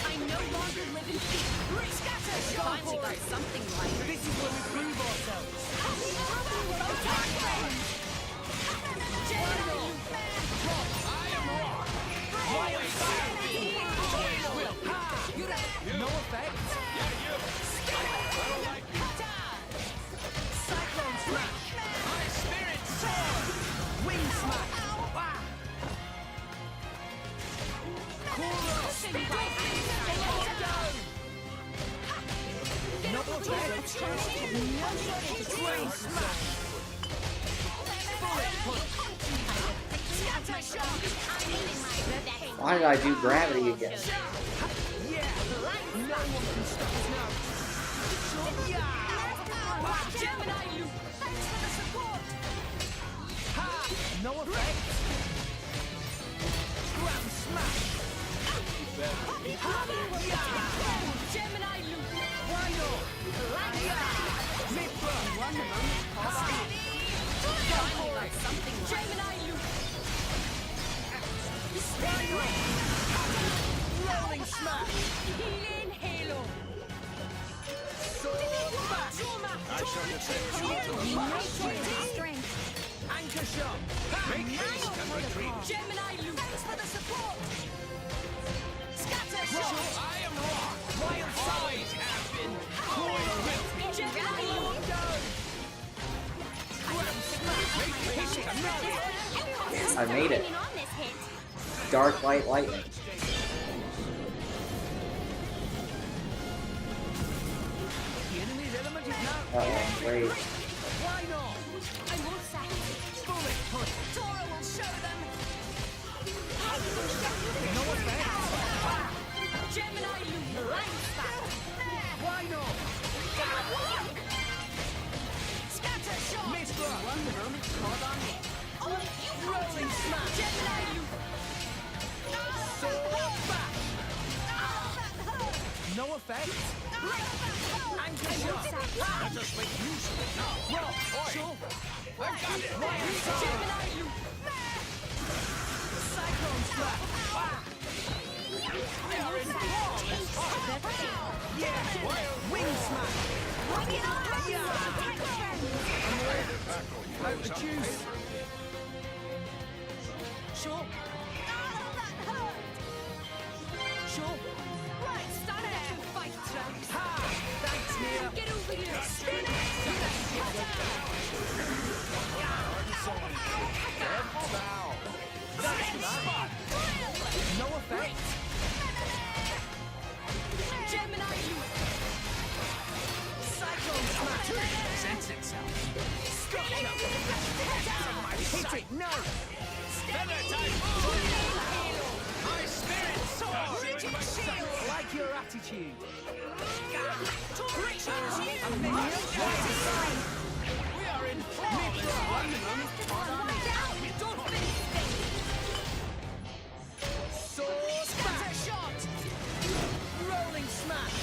I no longer live in fear. Finally got something right. This is where we prove ourselves! No effect? Cyclone smash! My spirit sword! Wing smash! Cool spin no effect! Train smash! Bullet punch! Scatter shot! Why did I do gravity again? Yeah! No one can stop us now! Gemini, you! Thanks for the support! Ha! No effect! Ground smash! Gemini, you! Why not? Mid-run! One the moment, hold on me. Finally got something right. Gemini, you! Rolling smash! Healing halo! Sword bash! I shall defend you to the last. Strength! Anchor shot! Make haste and retreat. Gemini, you! Thanks for the support! Scatter shot! I am wrong. Wild Always have been. Gemini, you! Ground smash! Yes, I made it. Dark light lightning. The enemy's element is now Uh-oh, wait. Why not? I won't sack it. Bullet punch. Tora will show them. No effect. Gemini, you blind spot. Why not? Scatter shot. Mid-run. One the moment, hold on me. Rolling smash. Gemini, you. Sword bash. No effect. Anchor shot. Let us make use of it now. Rock. Sure. I've got it. Gemini, you. Cyclone smash. We are in yeah. Wing smash. Out the juice. Sure. Sure. Right, stand there. Fight, Trunks. Ha! Thanks, Mia. Get over here. Spin it. No effect. Gemini, you. Cyclone smash. Sense itself. Structure. Hit it. No. My spirit soars. Like your attitude. We are in Sword scatter shot. Rolling smash.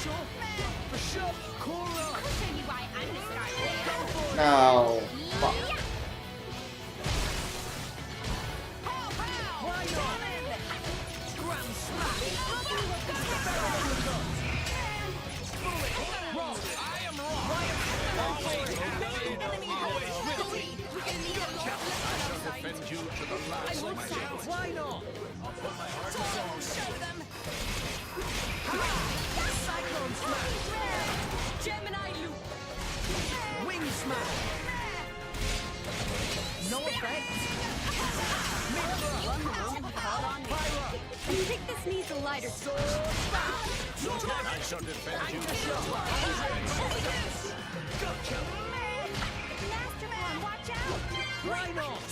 Sure. For sure. Core up. Go for it. No. Fuck. Why not? Grand smash. Roll. I am wrong. Always have been. Always will be. I shall defend you to the last of my days. Why not? Tora, show them. Ha! Cyclone smash. Gemini loop. smash! No effect! I think this needs a lighter sword. I shall defend you. Gotcha! Masterman, watch out! Why not?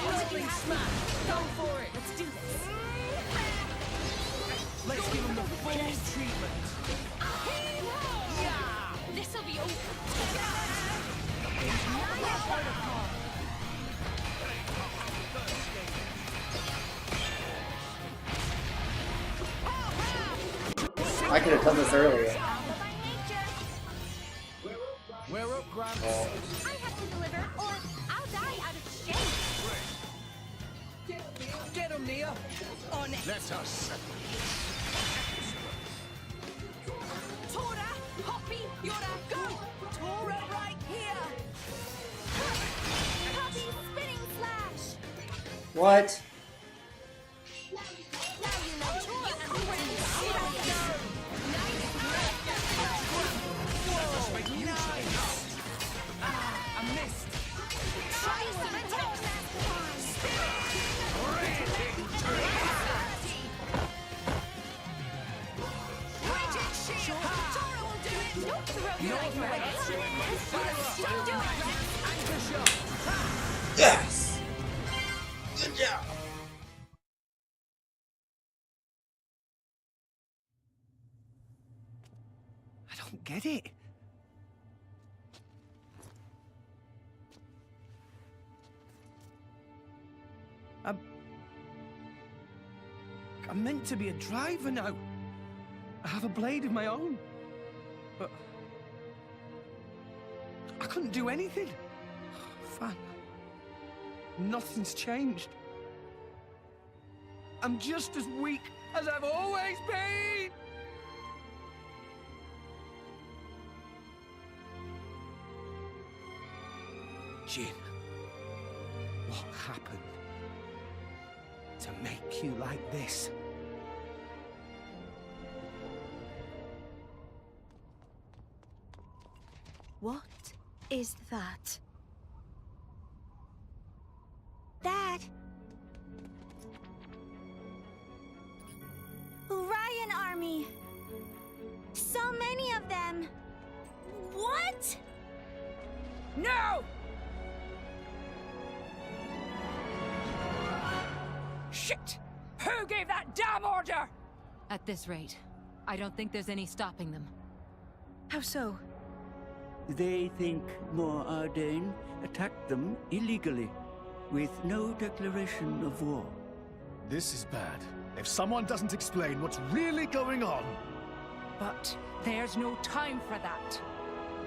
Whirling smash! Go for it! Let's do this. Let's give him the full treatment. Yeah! This'll be over. I could have done this earlier. We're up, Gramps. I have to deliver, or I'll die out of shame. Get him, Nia. On it. Let us settle it. Tora, Hoppy, Yura, go! Tora right here! Copy spinning slash. What? Now you know Tora and Brandon. I missed. Try some attack, Tora will do it! Don't throw me like you're Don't do it, Anchor shot. Yes! Good job! I don't get it. I'm meant to be a driver now. I have a blade of my own. But I couldn't do anything. Fan. Nothing's changed. I'm just as weak as I've always been. Jin, what happened to make you like this? What is that? Dad! Orion Army! So many of them! What? No! Shit! Who gave that damn order? At this rate, I don't think there's any stopping them. How so? They think more Ardain attacked them illegally, with no declaration of war. This is bad. If someone doesn't explain what's really going on... But there's no time for that.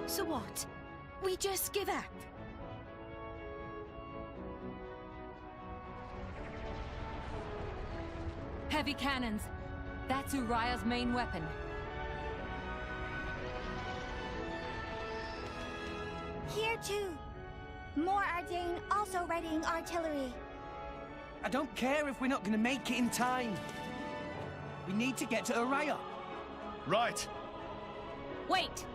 So what? We just give up? Heavy cannons. That's Uriah's main weapon. Here too. More Ardain also readying artillery. I don't care if we're not gonna make it in time. We need to get to Uriah. Right. Wait!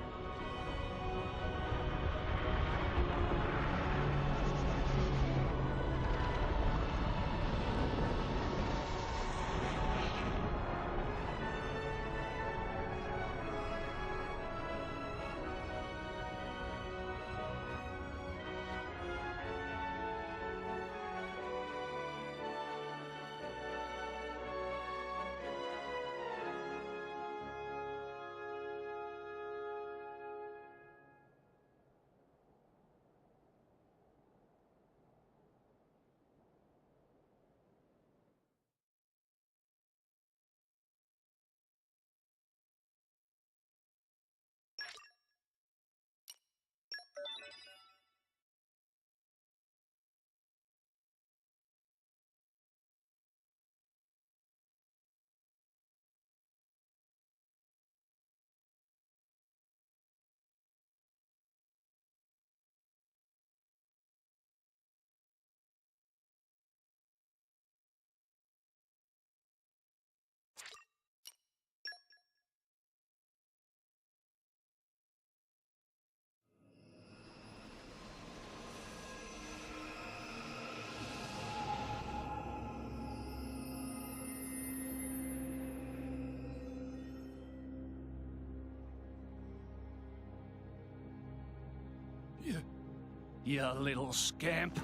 You little scamp.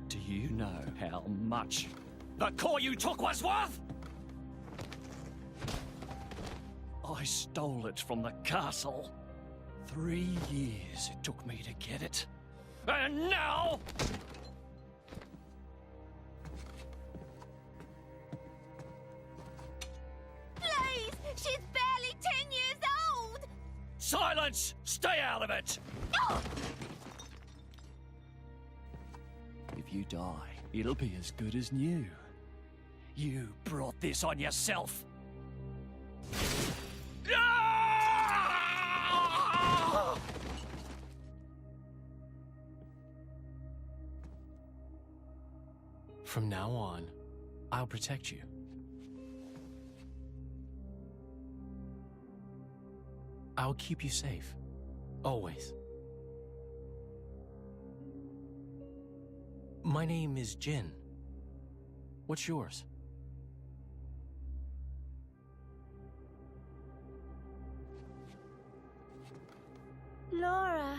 Do you know how much the core you took was worth? I stole it from the castle. 3 years it took me to get it. And now... Please! She's barely 10 years old! Silence! Stay out of it! Oh! If you die, it'll be as good as new. You brought this on yourself. From now on, I'll protect you. I'll keep you safe. Always. My name is Jin. What's yours? Laura.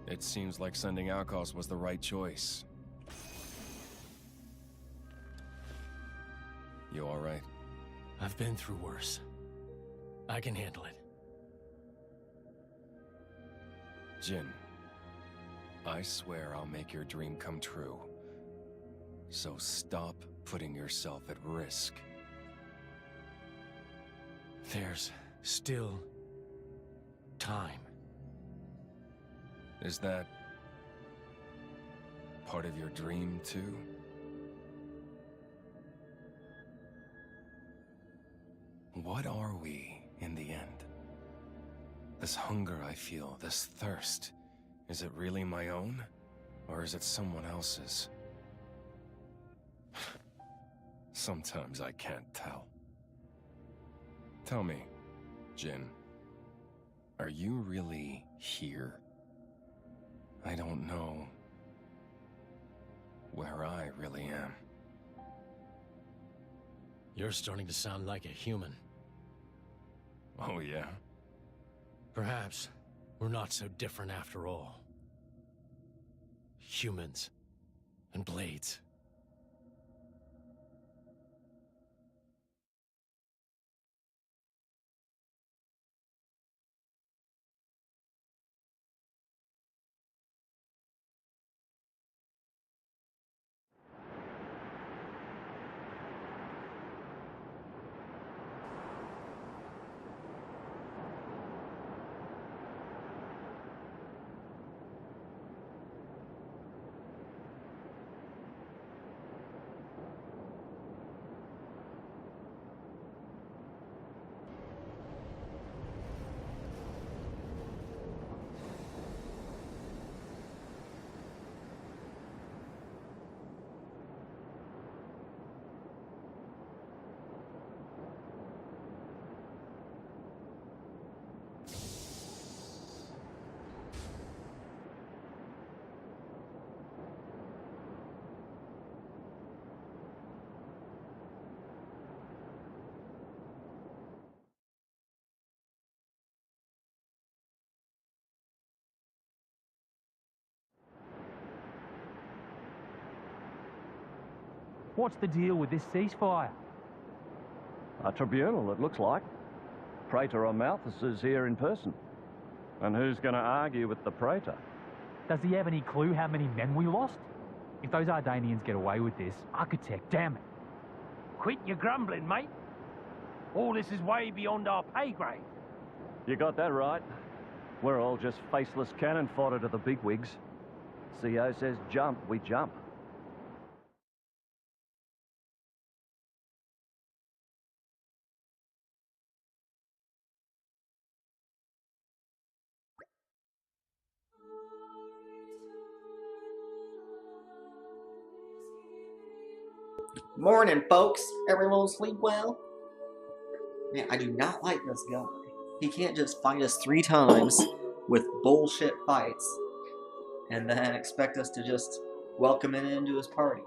It seems like sending Outcasts was the right choice. You alright? I've been through worse. I can handle it. Jin, I swear I'll make your dream come true. So stop putting yourself at risk. There's still time. Is that part of your dream, too? What are we, in the end? This hunger I feel, this thirst, is it really my own? Or is it someone else's? Sometimes I can't tell. Tell me, Jin, are you really here? I don't know where I really am. You're starting to sound like a human. Oh, yeah? Perhaps we're not so different after all. Humans and blades. What's the deal with this ceasefire? A tribunal, it looks like. Praetor Amalthus is here in person. And who's going to argue with the Praetor? Does he have any clue how many men we lost? If those Ardanians get away with this, Architect, damn it. Quit your grumbling, mate. All this is way beyond our pay grade. You got that right. We're all just faceless cannon fodder to the bigwigs. CO says jump, we jump. Morning, folks. Everyone sleep well? Man, I do not like this guy. He can't just fight us 3 times with bullshit fights and then expect us to just welcome him into his party.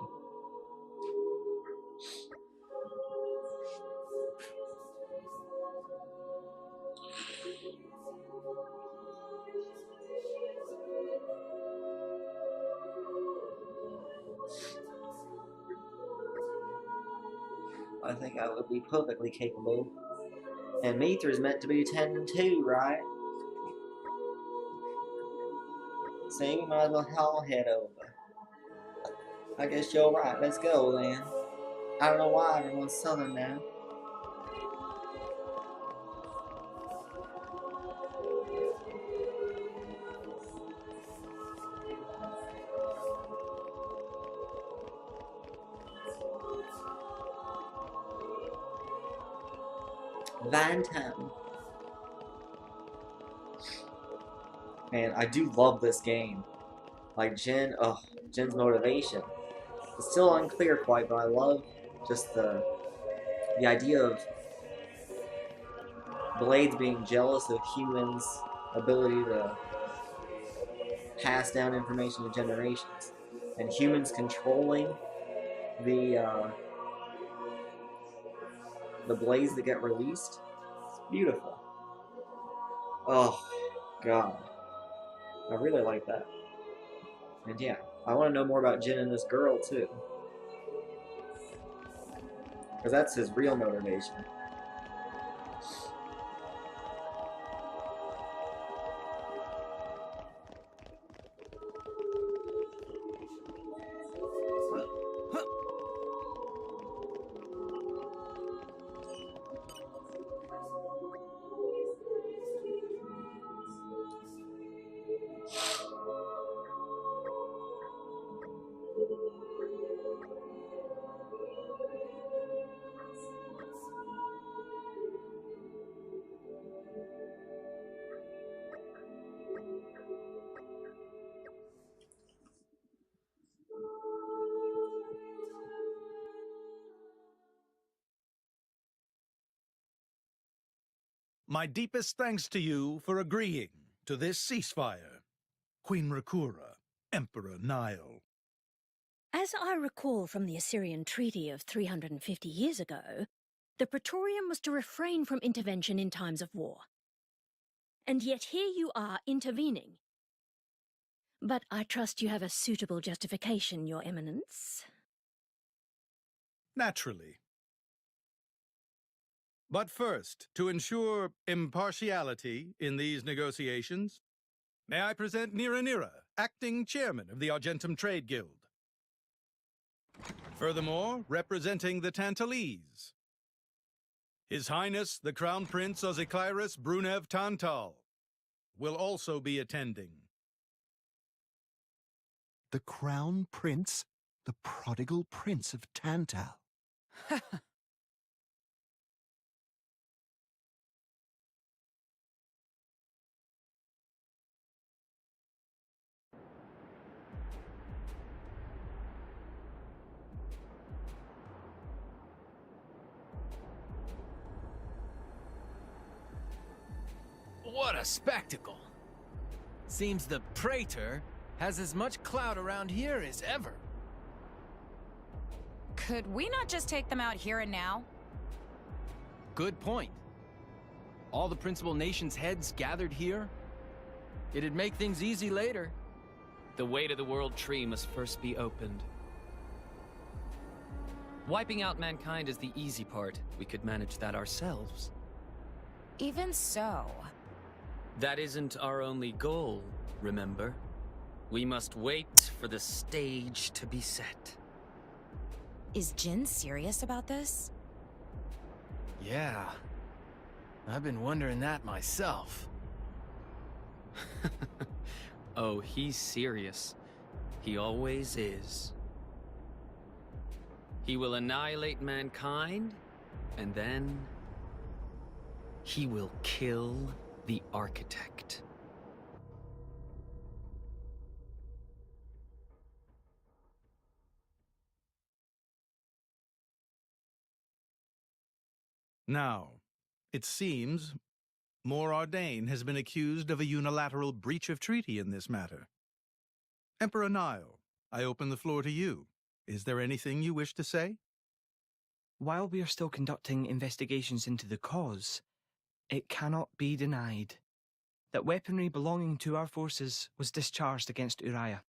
I think I would be perfectly capable. And Meether is meant to be 10 and 2, right? So we might as well all head over. I guess you're right. Let's go then. I don't know why everyone's southern now. Vantam. Man, I do love this game. Like Jin, Jin's motivation. It's still unclear quite, but I love just the idea of Blades being jealous of humans' ability to pass down information to generations, and humans controlling the blades that get released. It's beautiful. Oh God, I really like that. And yeah, I want to know more about Jin and this girl too, because that's his real motivation. My deepest thanks to you for agreeing to this ceasefire, Queen Rakura, Emperor Nile. As I recall from the Assyrian treaty of 350 years ago, the Praetorium was to refrain from intervention in times of war. And yet here you are intervening. But I trust you have a suitable justification, Your Eminence. Naturally. But first, to ensure impartiality in these negotiations, may I present Nira, acting chairman of the Argentum Trade Guild. Furthermore, representing the Tantalese, His Highness the Crown Prince Ozikairis Brunev Tantal will also be attending. The Crown Prince? The prodigal Prince of Tantal? What a spectacle! Seems the Praetor has as much clout around here as ever. Could we not just take them out here and now? Good point. All the principal nations' heads gathered here? It'd make things easy later. The way to the World Tree must first be opened. Wiping out mankind is the easy part. We could manage that ourselves. Even so... That isn't our only goal, remember? We must wait for the stage to be set. Is Jin serious about this? Yeah. I've been wondering that myself. Oh, he's serious. He always is. He will annihilate mankind, and then... he will kill the Architect. Now, it seems Mor Ardain has been accused of a unilateral breach of treaty in this matter. Emperor Nile, I open the floor to you. Is there anything you wish to say? While we are still conducting investigations into the cause, it cannot be denied that weaponry belonging to our forces was discharged against Uriah.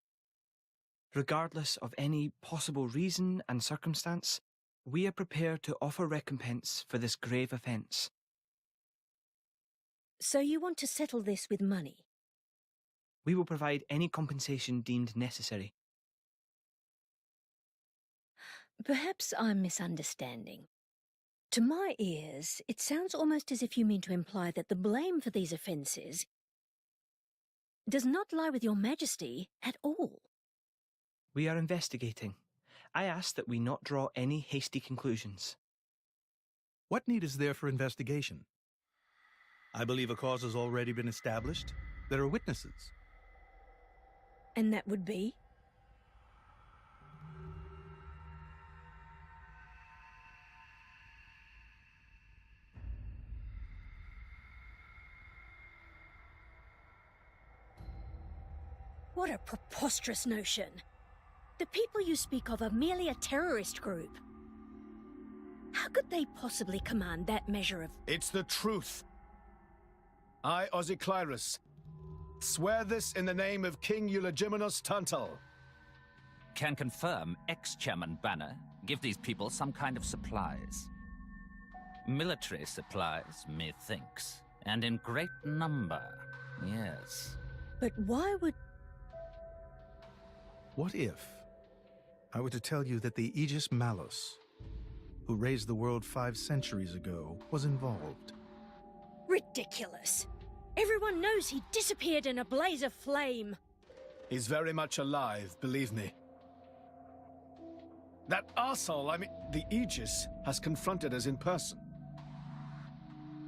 Regardless of any possible reason and circumstance, we are prepared to offer recompense for this grave offence. So you want to settle this with money? We will provide any compensation deemed necessary. Perhaps I'm misunderstanding. To my ears, it sounds almost as if you mean to imply that the blame for these offences does not lie with your Majesty at all. We are investigating. I ask that we not draw any hasty conclusions. What need is there for investigation? I believe a cause has already been established. There are witnesses. And that would be? What a preposterous notion. The people you speak of are merely a terrorist group. How could they possibly command that measure of... It's the truth. I, Ozyclyrus, swear this in the name of King Eulogimenos Tantal. Can confirm ex-Chairman Banner give these people some kind of supplies. Military supplies, methinks, and in great number, yes. But why would... What if I were to tell you that the Aegis Malus, who raised the world 5 centuries ago, was involved? Ridiculous. Everyone knows he disappeared in a blaze of flame. He's very much alive, believe me. That arsehole, the Aegis, has confronted us in person.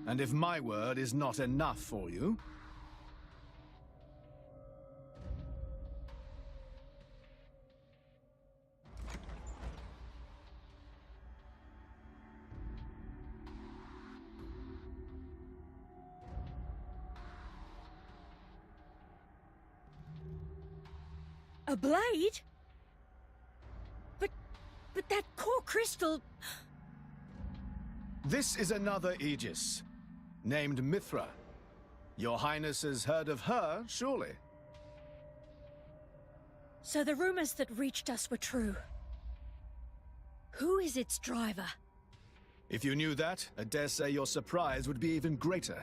And if my word is not enough for you... A blade? But that core crystal... This is another Aegis, named Mithra. Your Highness has heard of her, surely? So the rumors that reached us were true. Who is its driver? If you knew that, I dare say your surprise would be even greater.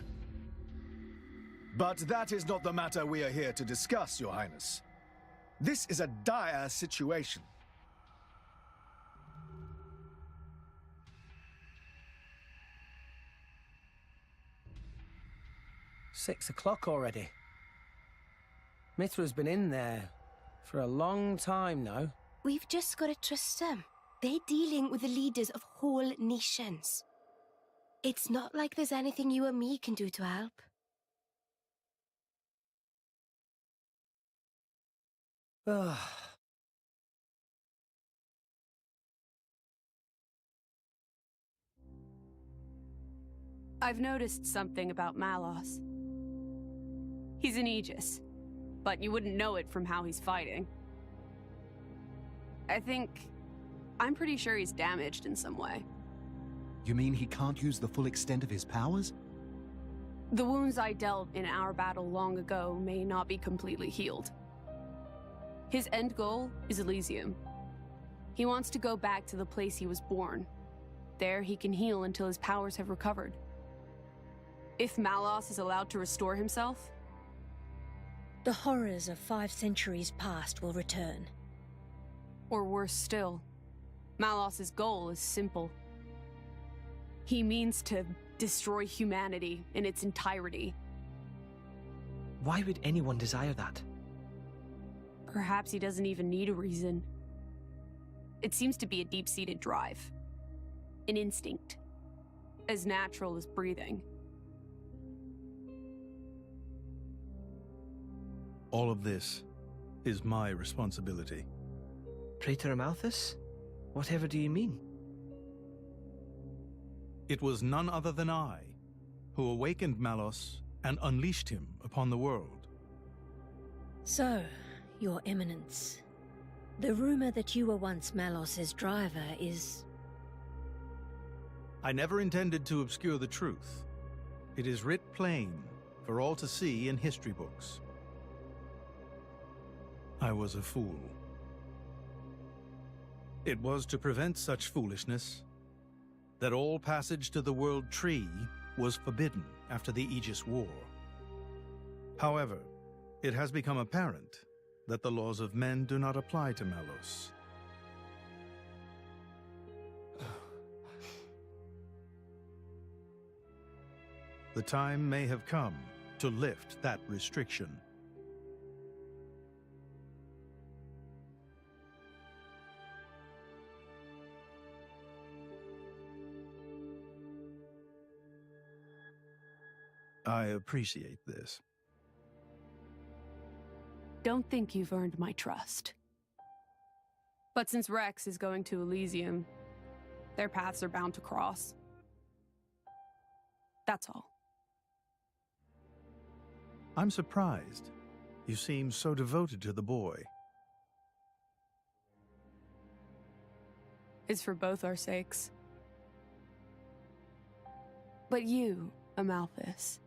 But that is not the matter we are here to discuss, Your Highness. This is a dire situation. "6 o'clock already. Mithra's been in there for a long time now. We've just got to trust them. They're dealing with the leaders of whole nations. It's not like there's anything you or me can do to help. Ugh. I've noticed something about Malos. He's an Aegis, but you wouldn't know it from how he's fighting. I'm pretty sure he's damaged in some way. You mean he can't use the full extent of his powers? The wounds I dealt in our battle long ago may not be completely healed. His end goal is Elysium. He wants to go back to the place he was born. There he can heal until his powers have recovered. If Malos is allowed to restore himself, the horrors of 5 centuries past will return. Or worse still, Malos's goal is simple. He means to destroy humanity in its entirety. Why would anyone desire that? Perhaps he doesn't even need a reason. It seems to be a deep-seated drive. An instinct. As natural as breathing. All of this is my responsibility. Praetor Amalthus? Whatever do you mean? It was none other than I who awakened Malos and unleashed him upon the world. So, Your Eminence, the rumor that you were once Malos's driver is... I never intended to obscure the truth. It is writ plain for all to see in history books. I was a fool. It was to prevent such foolishness that all passage to the World Tree was forbidden after the Aegis War. However, it has become apparent that the laws of men do not apply to Malos. The time may have come to lift that restriction. I appreciate this. Don't think you've earned my trust. But since Rex is going to Elysium, their paths are bound to cross. That's all. I'm surprised. You seem so devoted to the boy. It's for both our sakes. But you, Amalthus,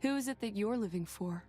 who is it that you're living for?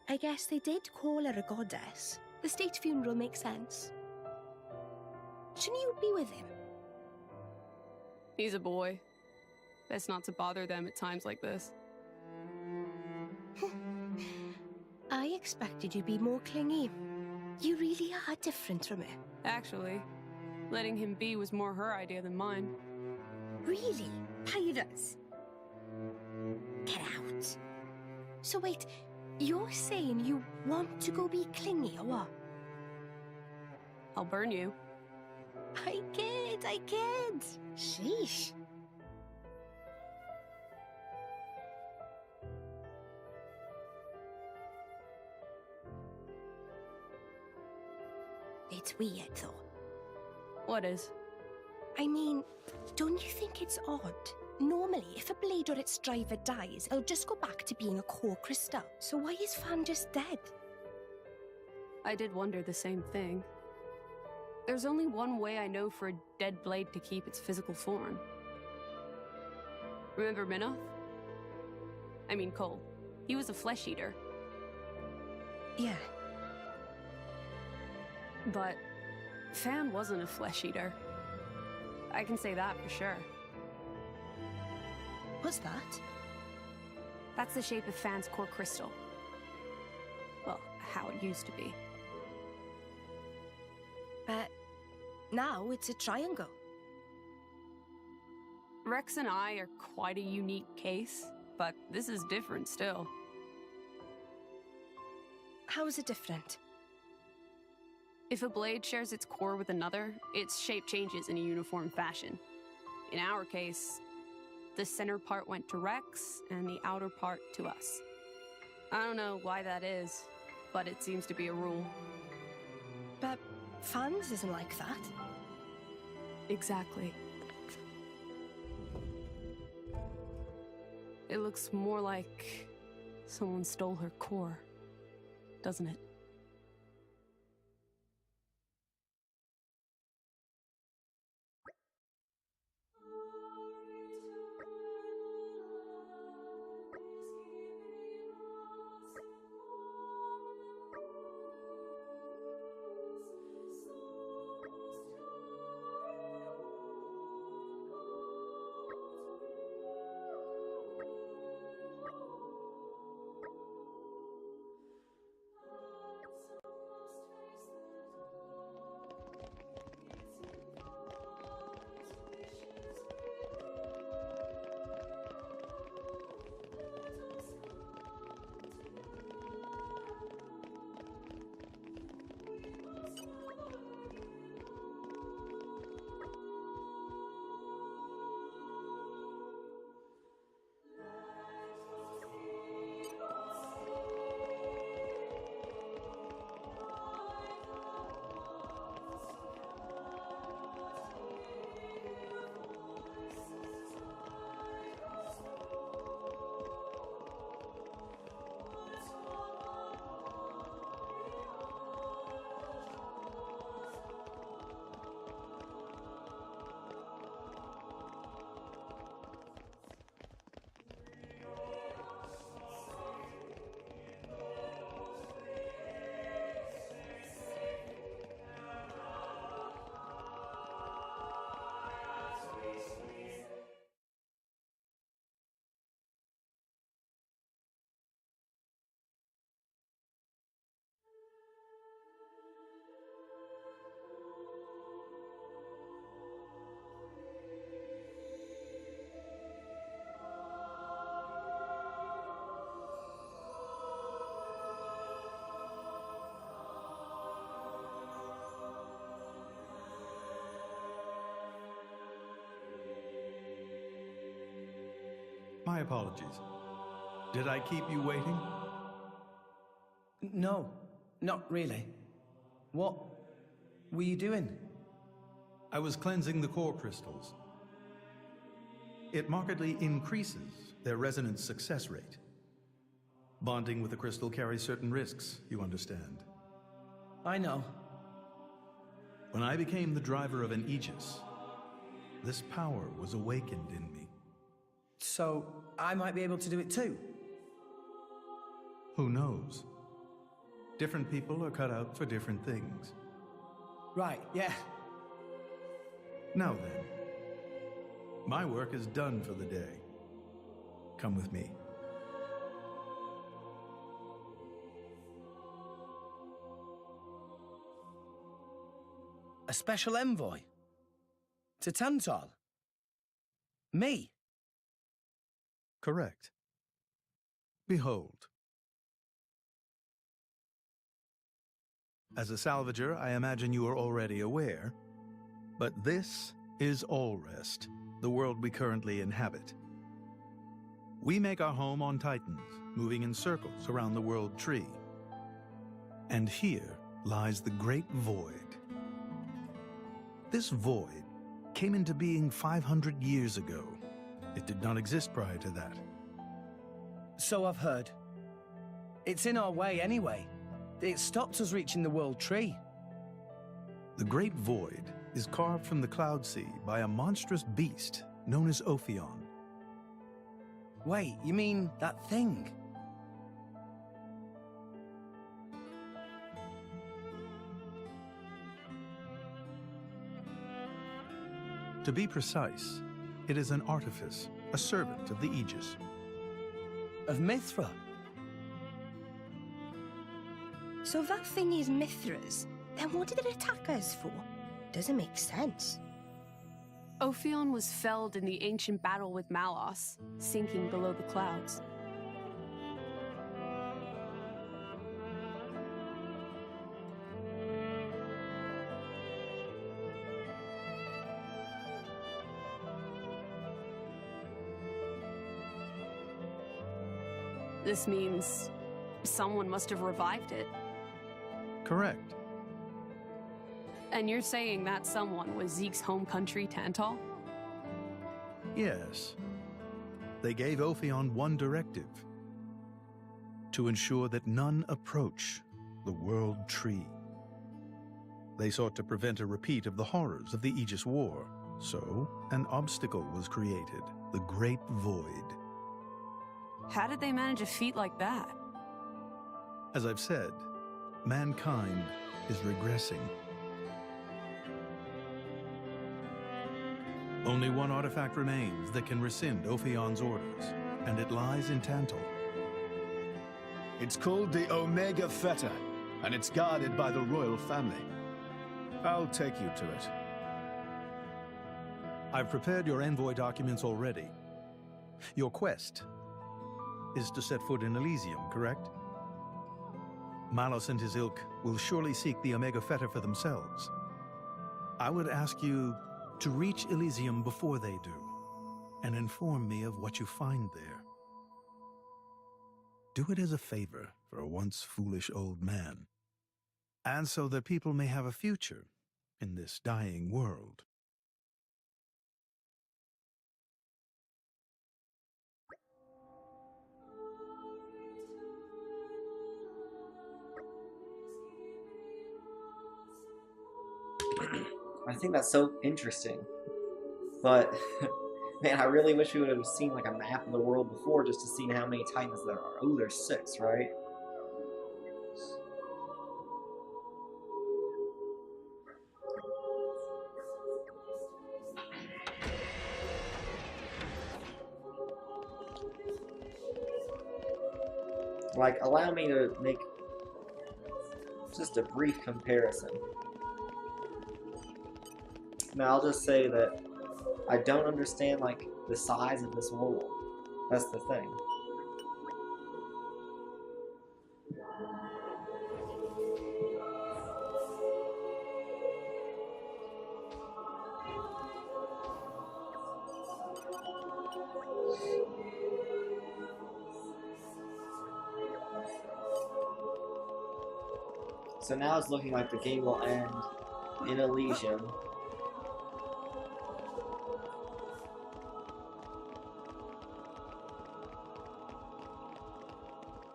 I guess they did call her a goddess. The state funeral makes sense. Shouldn't you be with him? He's a boy. Best not to bother them at times like this. I expected you to be more clingy. You really are different from her. Actually, letting him be was more her idea than mine. Really? Pirates? Get out. So wait, you're saying you want to go be clingy or what? I'll burn you. I kid. Sheesh. It's weird, though. What is? I mean, don't you think it's odd? Normally, if a blade or its driver dies, it'll just go back to being a core crystal. So why is Fan just dead? I did wonder the same thing. There's only one way I know for a dead blade to keep its physical form. Remember Minoth? I mean Cole. He was a flesh eater. Yeah. But Fan wasn't a flesh eater. I can say that for sure. What's that? That's the shape of Fan's core crystal. Well, how it used to be. But now it's a triangle. Rex and I are quite a unique case, but this is different still. How is it different? If a blade shares its core with another, its shape changes in a uniform fashion. In our case, the center part went to Rex, and the outer part to us. I don't know why that is, but it seems to be a rule. But Fan's isn't like that. Exactly. It looks more like someone stole her core, doesn't it? My apologies. Did I keep you waiting? No, not really. What were you doing? I was cleansing the core crystals. It markedly increases their resonance success rate. Bonding with a crystal carries certain risks, you understand. I know. When I became the driver of an Aegis, this power was awakened in me. So, I might be able to do it too? Who knows? Different people are cut out for different things. Right, yeah. Now then, my work is done for the day. Come with me. A special envoy? To Tantal? Me? Correct. Behold. As a salvager, I imagine you are already aware, but this is Allrest, the world we currently inhabit. We make our home on Titans, moving in circles around the world tree. And here lies the Great Void. This void came into being 500 years ago. It did not exist prior to that. So I've heard. It's in our way anyway. It stopped us reaching the world tree. The Great Void is carved from the Cloud Sea by a monstrous beast known as Ophion. Wait, you mean that thing? To be precise, it is an artifice, a servant of the Aegis. Of Mithra? So that thing is Mithra's, then what did it attack us for? Doesn't make sense. Ophion was felled in the ancient battle with Malos, sinking below the clouds. This means someone must have revived it. Correct. And you're saying that someone was Zeke's home country, Tantal? Yes. They gave Ophion one directive. to ensure that none approach the World Tree. They sought to prevent a repeat of the horrors of the Aegis War, so an obstacle was created, the Great Void. How did they manage a feat like that? As I've said, mankind is regressing. Only one artifact remains that can rescind Ophion's orders, and it lies in Tantal. It's called the Omega Fetter, and it's guarded by the royal family. I'll take you to it. I've prepared your envoy documents already. Your quest is to set foot in Elysium, correct? Malos and his ilk will surely seek the Omega Fetter for themselves. I would ask you to reach Elysium before they do, and inform me of what you find there. Do it as a favor for a once foolish old man, and so that people may have a future in this dying world. I think that's so interesting. But, man, I really wish we would have seen like a map of the world before just to see how many Titans there are. Oh, there's 6, right? Like, allow me to make just a brief comparison. Now, I'll just say that I don't understand, like, the size of this world. That's the thing. So now it's looking like the game will end in Elysium.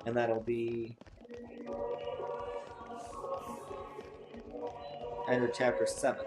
And that'll be end of chapter 7.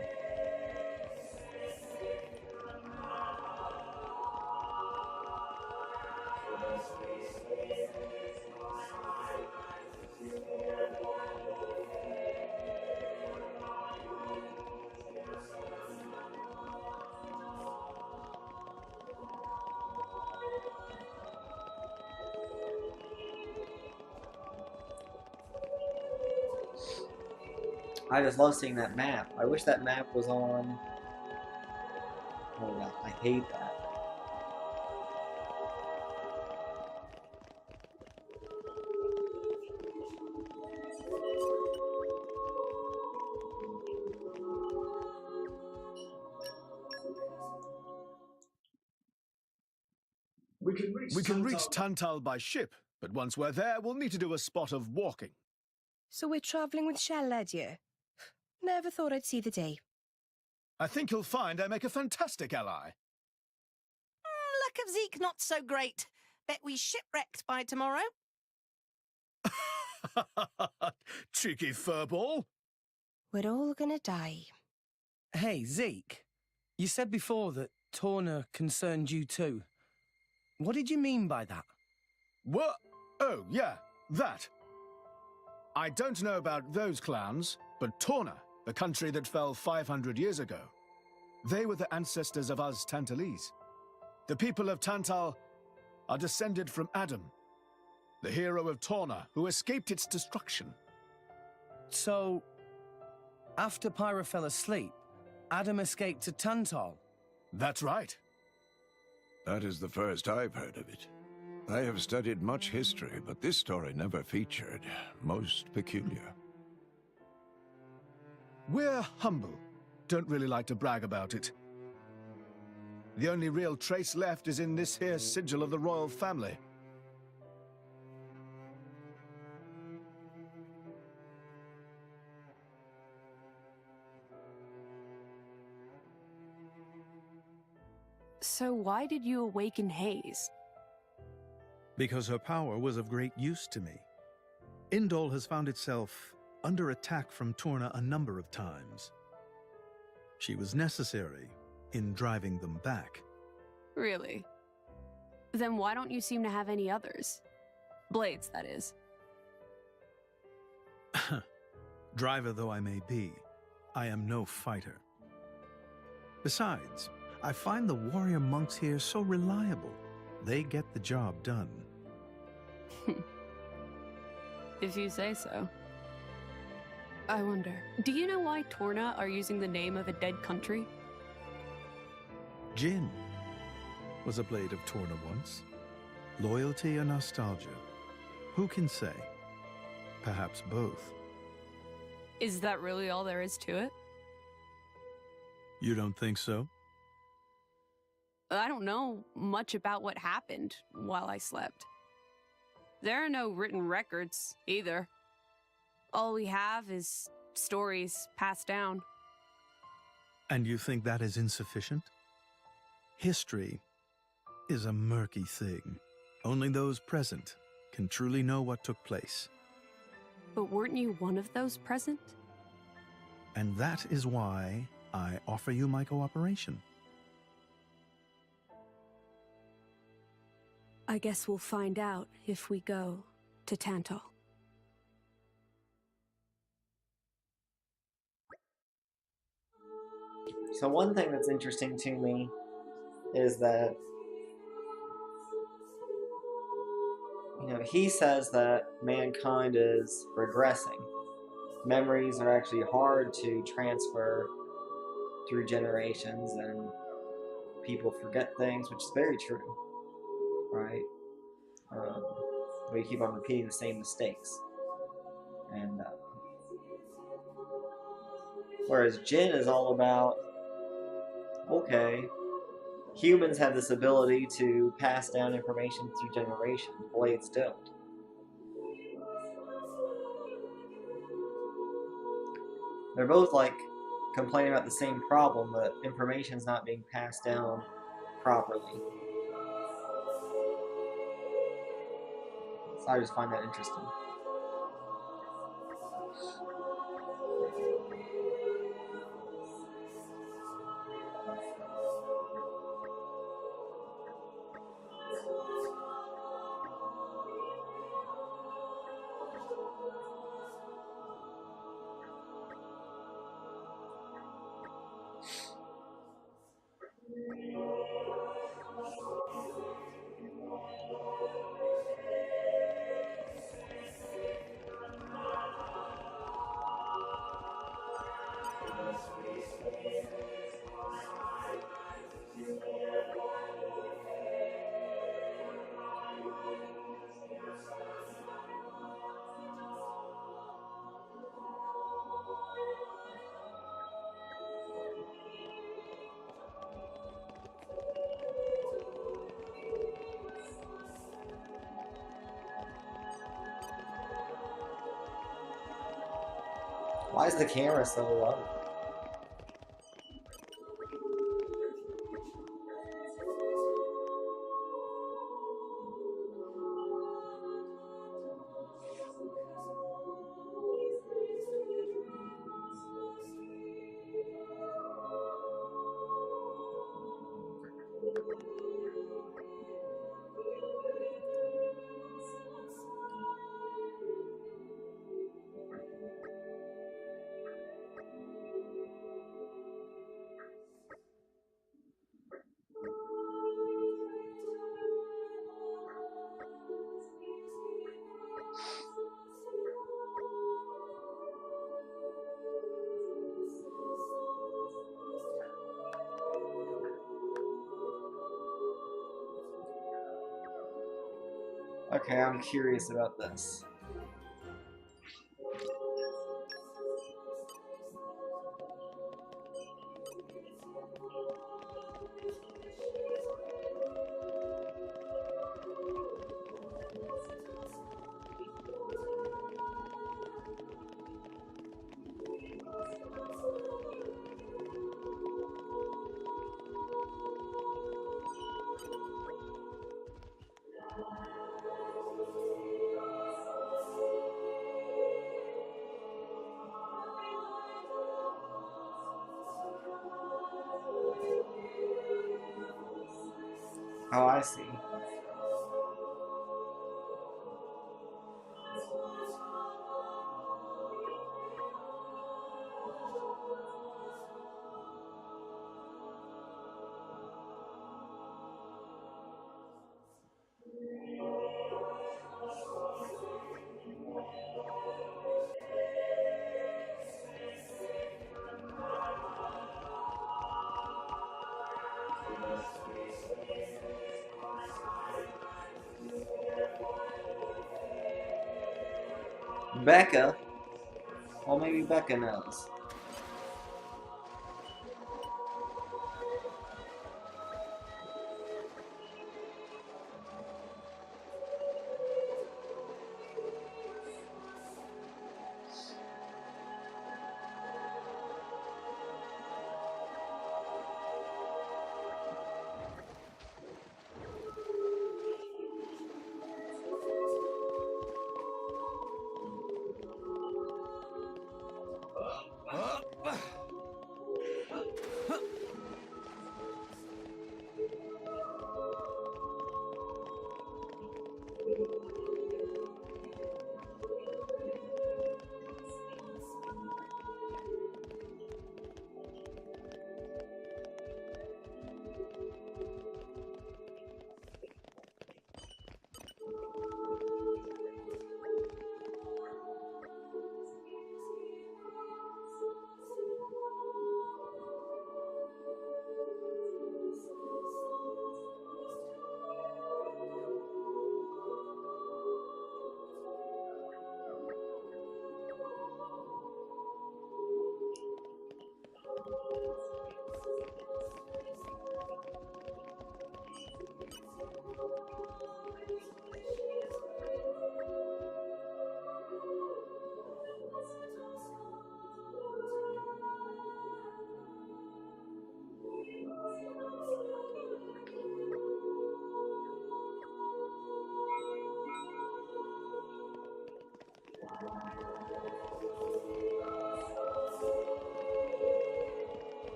I just love seeing that map. I wish that map was on... Oh god, I hate that. We can reach Tantal by ship, but once we're there, we'll need to do a spot of walking. So we're travelling with Shell, you? Never thought I'd see the day. I think you'll find I make a fantastic ally. Luck of Zeke not so great. Bet we shipwrecked by tomorrow. Cheeky furball. We're all gonna die. Hey, Zeke. You said before that Torna concerned you too. What did you mean by that? What? Oh, yeah, that. I don't know about those clans, but Torna, the country that fell 500 years ago, they were the ancestors of us Tantalese. The people of Tantal are descended from Adam, the hero of Torna who escaped its destruction. So, after Pyra fell asleep, Adam escaped to Tantal? That's right. That is the first I've heard of it. I have studied much history, but this story never featured. Most peculiar. We're humble. Don't really like to brag about it. The only real trace left is in this here sigil of the royal family. So why did you awaken Hayes? Because her power was of great use to me. Indol has found itself under attack from Torna a number of times. She was necessary in driving them back. Really? Then why don't you seem to have any others? Blades, that is. Driver though I may be, I am no fighter. Besides, I find the warrior monks here so reliable. They get the job done. If you say so. I wonder, do you know why Torna are using the name of a dead country? Jin was a blade of Torna once. Loyalty or nostalgia? Who can say? Perhaps both. Is that really all there is to it? You don't think so? I don't know much about what happened while I slept. There are no written records, either. All we have is stories passed down. And you think that is insufficient? History is a murky thing. Only those present can truly know what took place. But weren't you one of those present? And that is why I offer you my cooperation. I guess we'll find out if we go to Tantal. So one thing that's interesting to me is that, you know, he says that mankind is regressing. Memories are actually hard to transfer through generations, and people forget things, which is very true, right? We keep on repeating the same mistakes. And whereas Jin is all about, okay, humans have this ability to pass down information through generations. Blades don't. They're both like complaining about the same problem, but information's not being passed down properly. So I just find that interesting. Why is the camera so low? Okay, I'm curious about this. Oh, I see. Becca? Well, maybe Becca knows.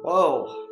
Whoa.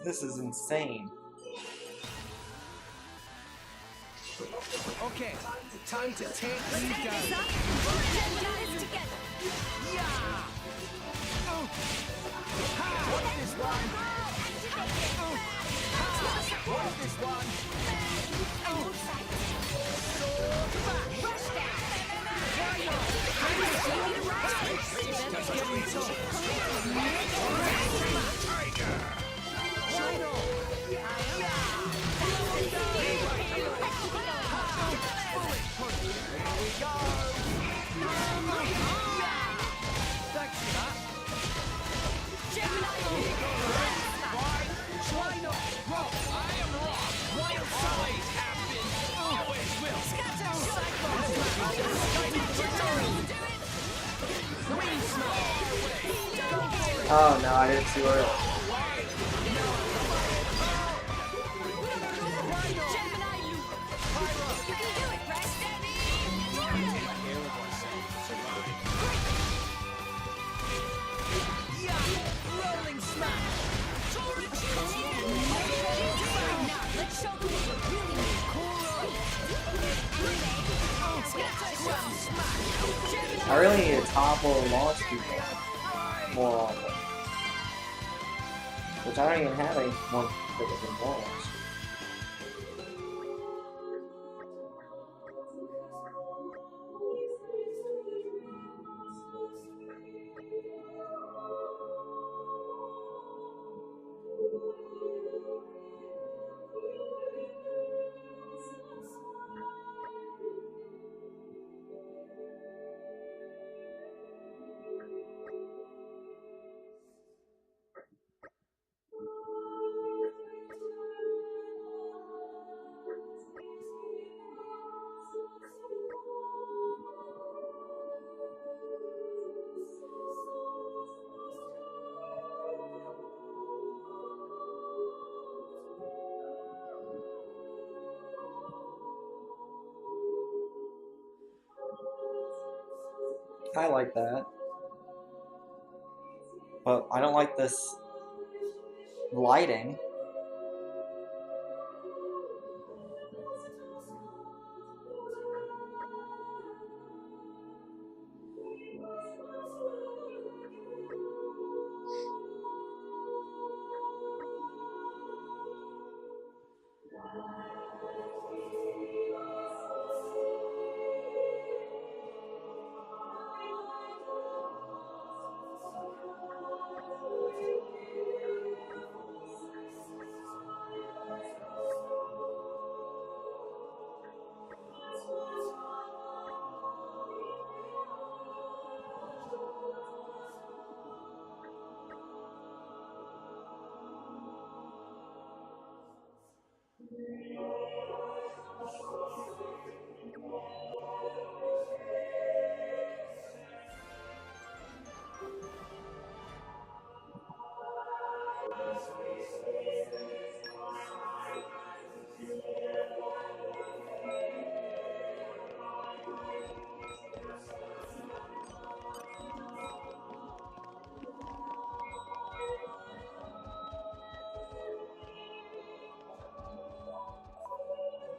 This is insane. Okay, time to take you down. Yeah! Oh. Ha! What's this one? Oh. Ha! What's this one? Oh. Oh no, I didn't see where it. I really need to topple and launch people more often. Which I don't even have any more that they can launch. I like that. But I don't like this lighting.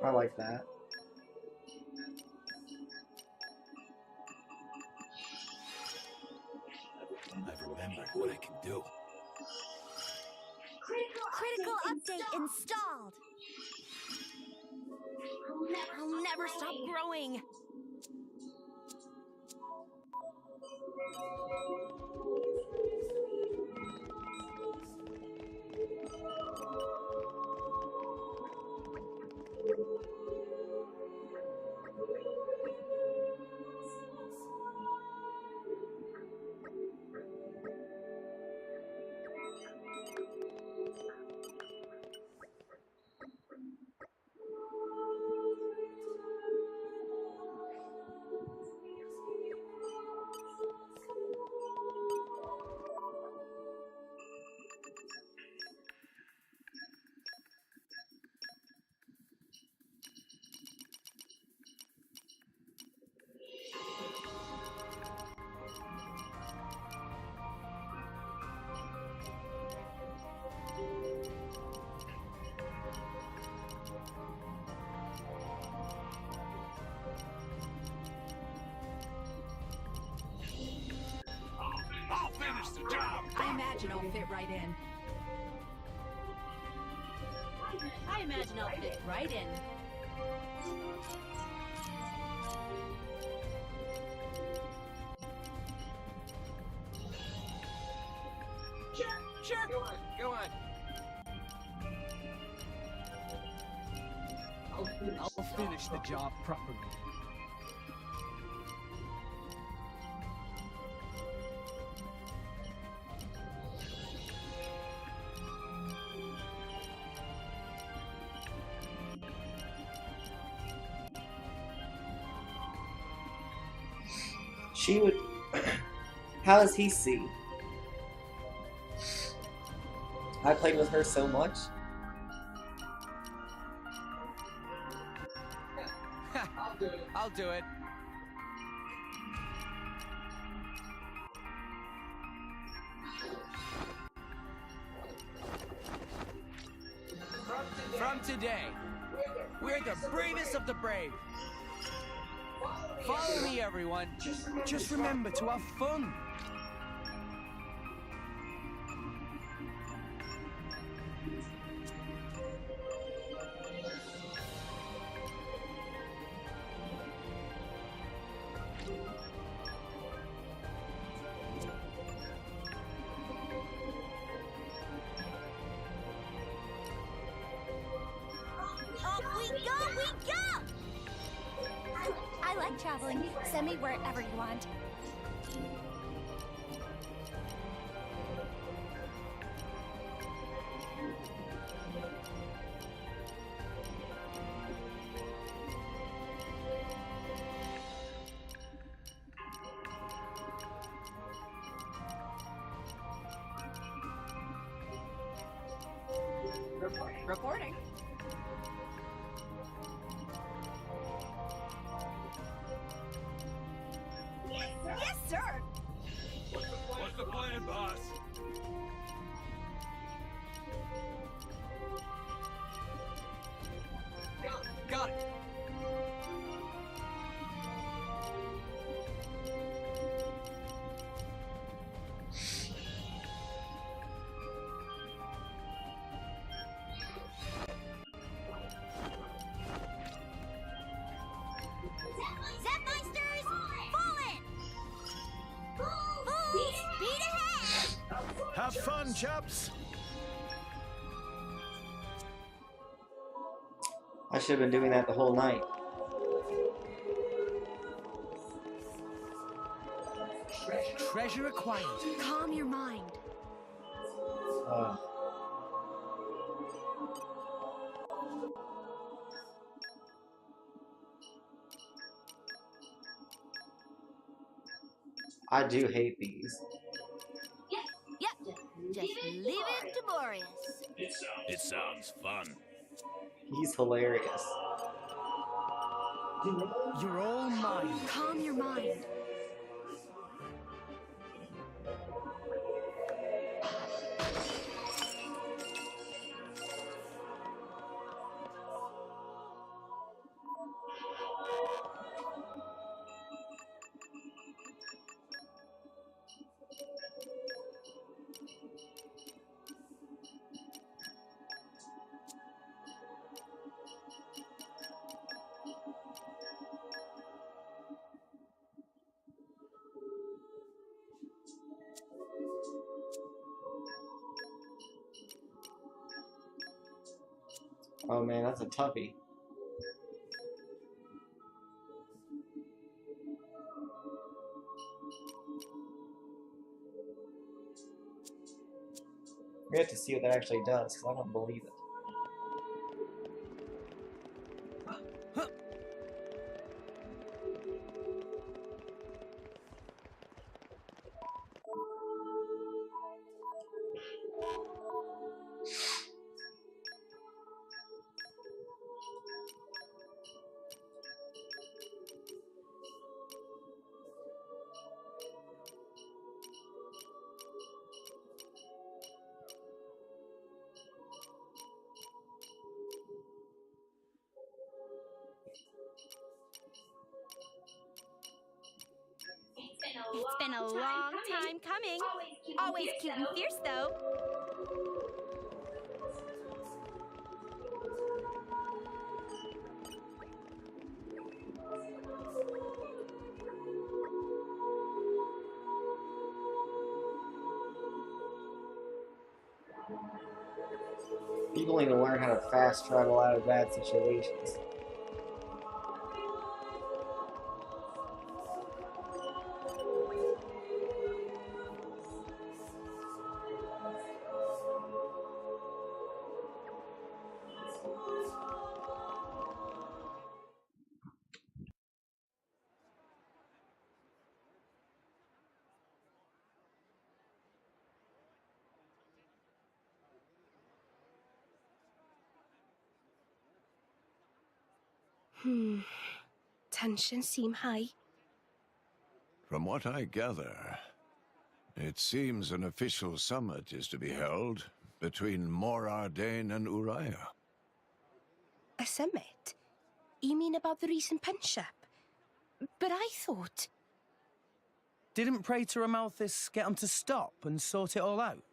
I like that. I've remembered what I can do. Critical update installed. I'll never stop growing. I'll finish the job. I imagine I'll fit right in. I imagine I'll fit right in. Go on. I'll finish the job properly. She would. How does he see? I played with her so much. I'll do it. From today, we're the bravest of the brave. Follow me, everyone. Just remember to have fun. Off we go! I like traveling. Send me wherever you want. Reporting. Yes, sir! What's the plan, boss? Got it. Zepmeisters, fallen! Full speed ahead! Have fun, chaps! I should have been doing that the whole night. Treasure acquired. Calm your mind. I do hate these. Yep, just leave it to Boreas. It sounds fun. He's hilarious. You're all mine. Calm your mind. Oh man, that's a toughie. We have to see what that actually does, because I don't believe it. It's been a long time coming. Always cute and fierce, though. People need to learn how to fast travel out of bad situations. Tensions seem high. From what I gather, it seems an official summit is to be held between Morardain and Uriah. A summit? You mean about the recent punch-up? But I thought... Didn't Praetor Amalthus get them to stop and sort it all out?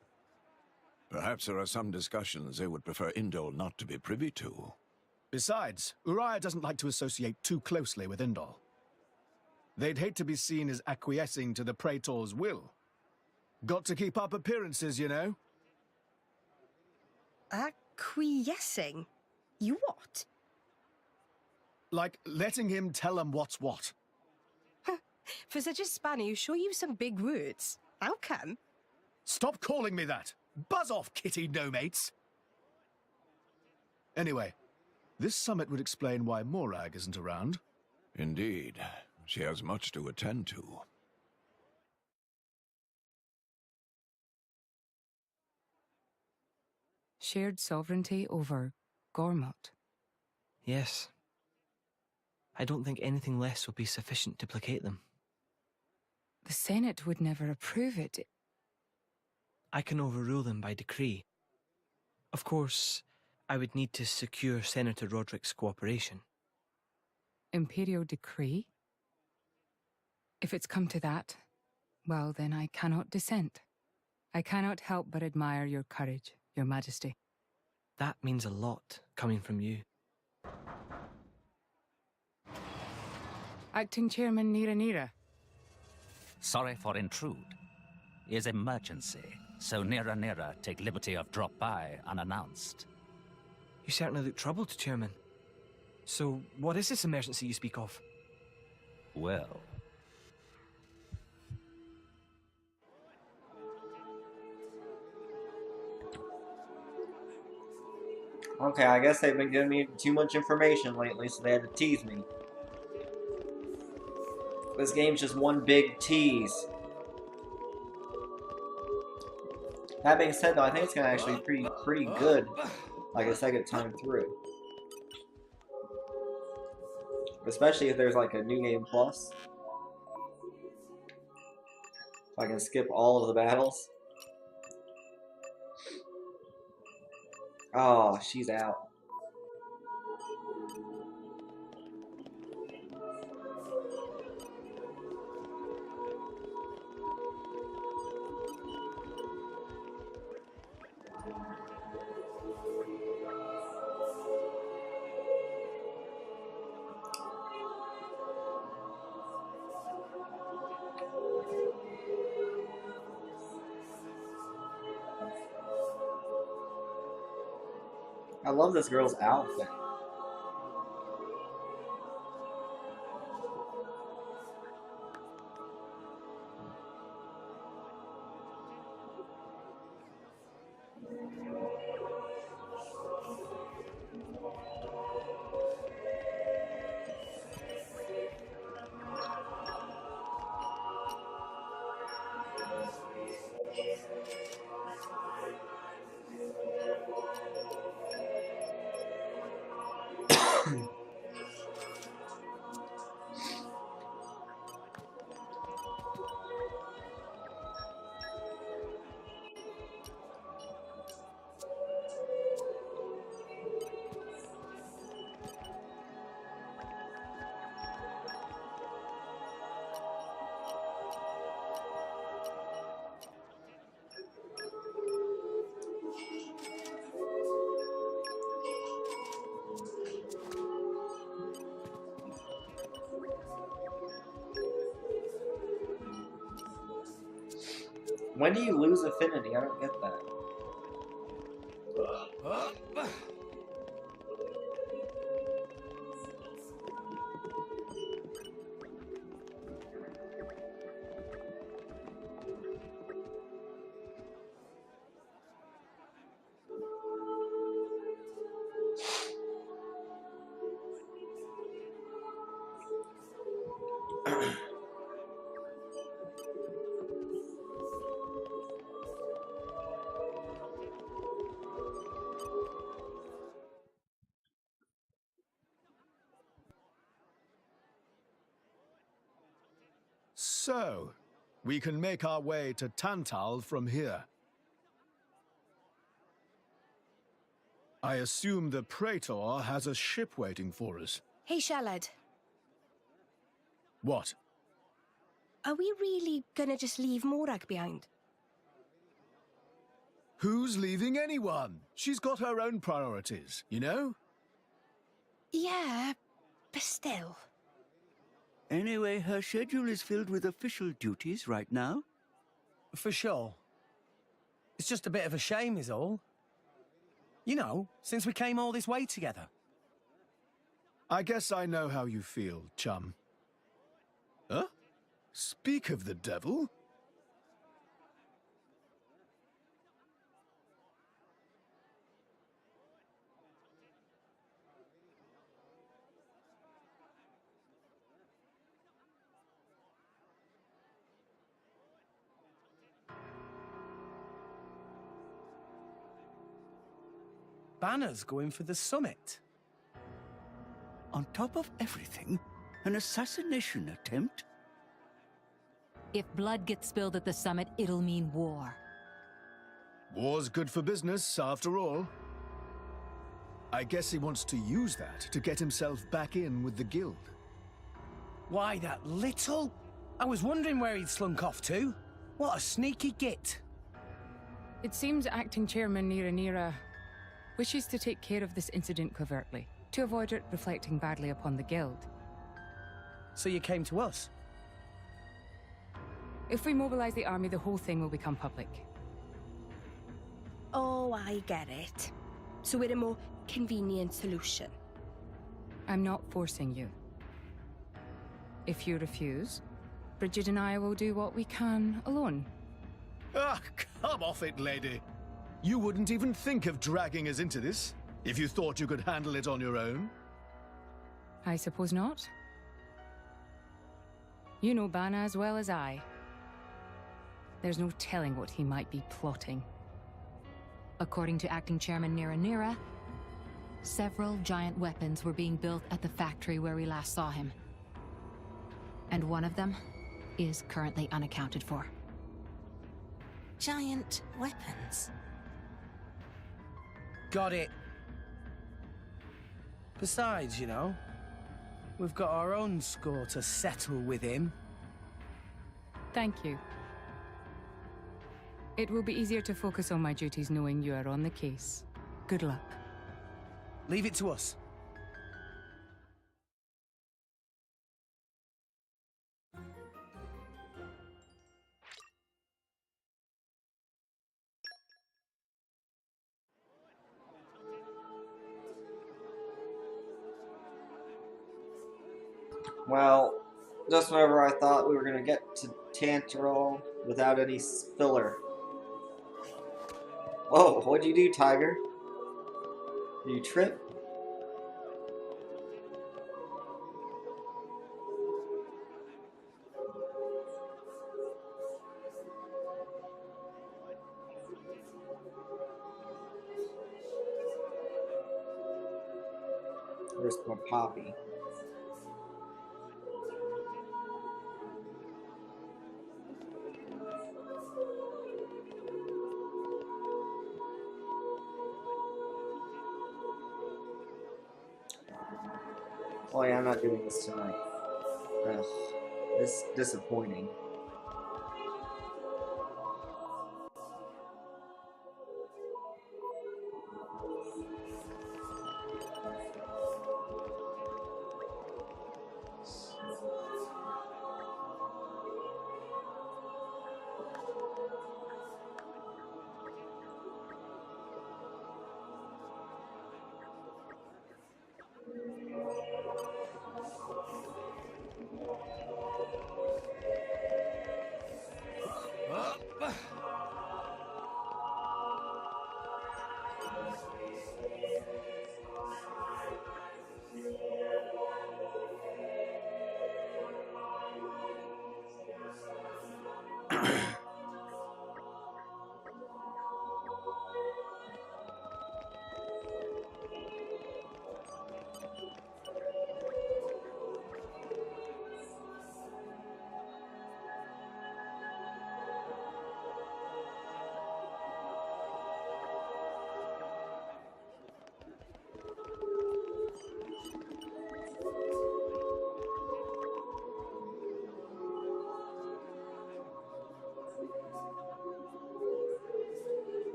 Perhaps there are some discussions they would prefer Indol not to be privy to. Besides, Uriah doesn't like to associate too closely with Indol. They'd hate to be seen as acquiescing to the Praetor's will. Got to keep up appearances, you know. Acquiescing? You what? Like letting him tell them what's what. For such a spanner, you sure use some big words. How come? Stop calling me that! Buzz off, kitty no-mates! Anyway, this summit would explain why Morag isn't around. Indeed. She has much to attend to. Shared sovereignty over Gormott? Yes. I don't think anything less will be sufficient to placate them. The Senate would never approve it. I can overrule them by decree. Of course, I would need to secure Senator Roderick's cooperation. Imperial decree? If it's come to that, well then I cannot dissent. I cannot help but admire your courage, Your Majesty. That means a lot, coming from you. Acting Chairman Nira. Sorry for intrude. Is emergency, so Nira take liberty of drop by unannounced. You certainly look troubled, Chairman. So, what is this emergency you speak of? Well... Okay, I guess they've been giving me too much information lately, so they had to tease me. This game's just one big tease. That being said, though, I think it's gonna actually be pretty good, like a second time through. Especially if there's like a New Game Plus. If I can skip all of the battles. Oh, she's out. I love this girl's outfit. When do you lose affinity? I don't get that. So, we can make our way to Tantal from here. I assume the Praetor has a ship waiting for us. Hey, Shalad. What? Are we really gonna just leave Morag behind? Who's leaving anyone? She's got her own priorities, you know? Yeah, but still. Anyway, her schedule is filled with official duties right now. For sure. It's just a bit of a shame is all. You know, since we came all this way together. I guess I know how you feel, chum. Huh? Speak of the devil. Banner's going for the summit. On top of everything, an assassination attempt? If blood gets spilled at the summit, it'll mean war. War's good for business, after all. I guess he wants to use that to get himself back in with the guild. Why, that little... I was wondering where he'd slunk off to. What a sneaky git. It seems Acting Chairman Nira wishes to take care of this incident covertly, to avoid it reflecting badly upon the guild. So you came to us? If we mobilize the army, the whole thing will become public. Oh, I get it. So we're a more convenient solution. I'm not forcing you. If you refuse, Bridget and I will do what we can alone. Ah, come off it, lady. You wouldn't even think of dragging us into this, if you thought you could handle it on your own. I suppose not. You know Bana as well as I. There's no telling what he might be plotting. According to Acting Chairman Nira, several giant weapons were being built at the factory where we last saw him. And one of them is currently unaccounted for. Giant weapons? Got it. Besides, you know, we've got our own score to settle with him. Thank you. It will be easier to focus on my duties knowing you are on the case. Good luck. Leave it to us. Well, just whenever I thought we were going to get to Tantarol without any filler. Whoa, what'd you do, Tiger? Did you trip? Where's my Poppy? Oh yeah, I'm not doing this tonight. Ugh, this is disappointing.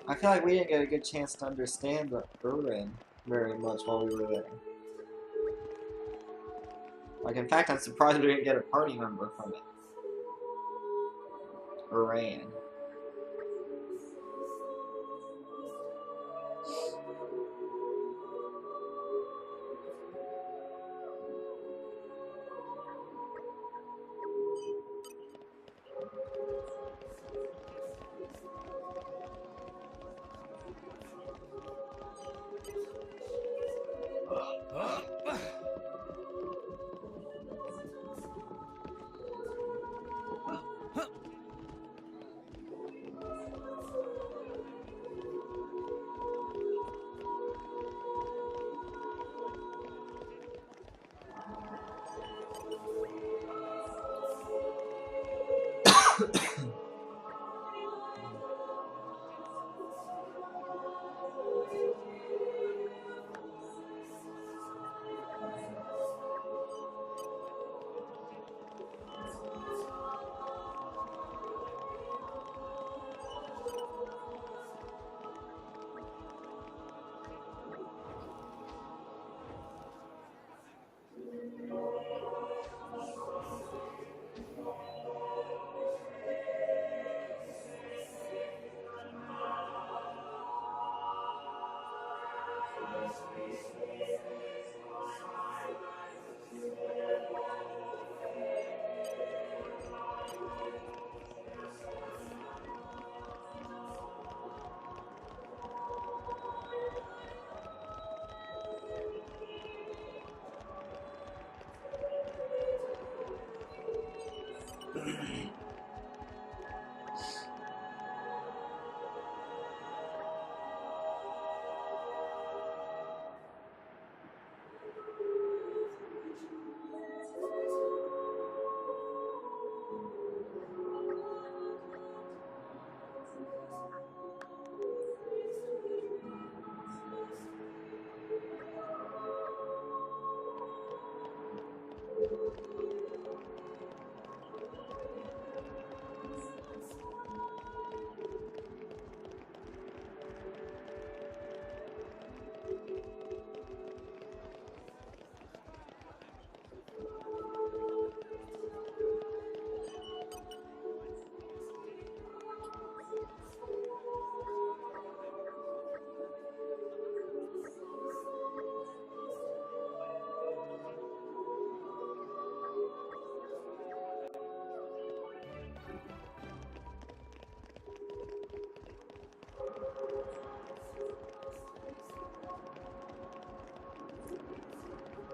I feel like we didn't get a good chance to understand the Urin very much while we were there. Like, in fact, I'm surprised we didn't get a party member from it. Uran.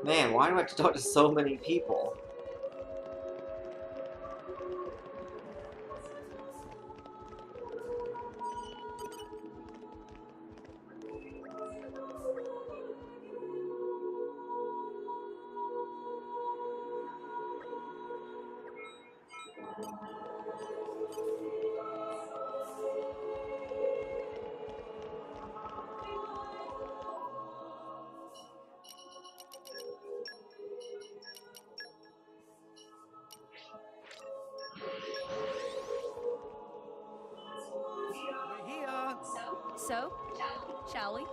Man, why do I have to talk to so many people? We're here. So, shall we?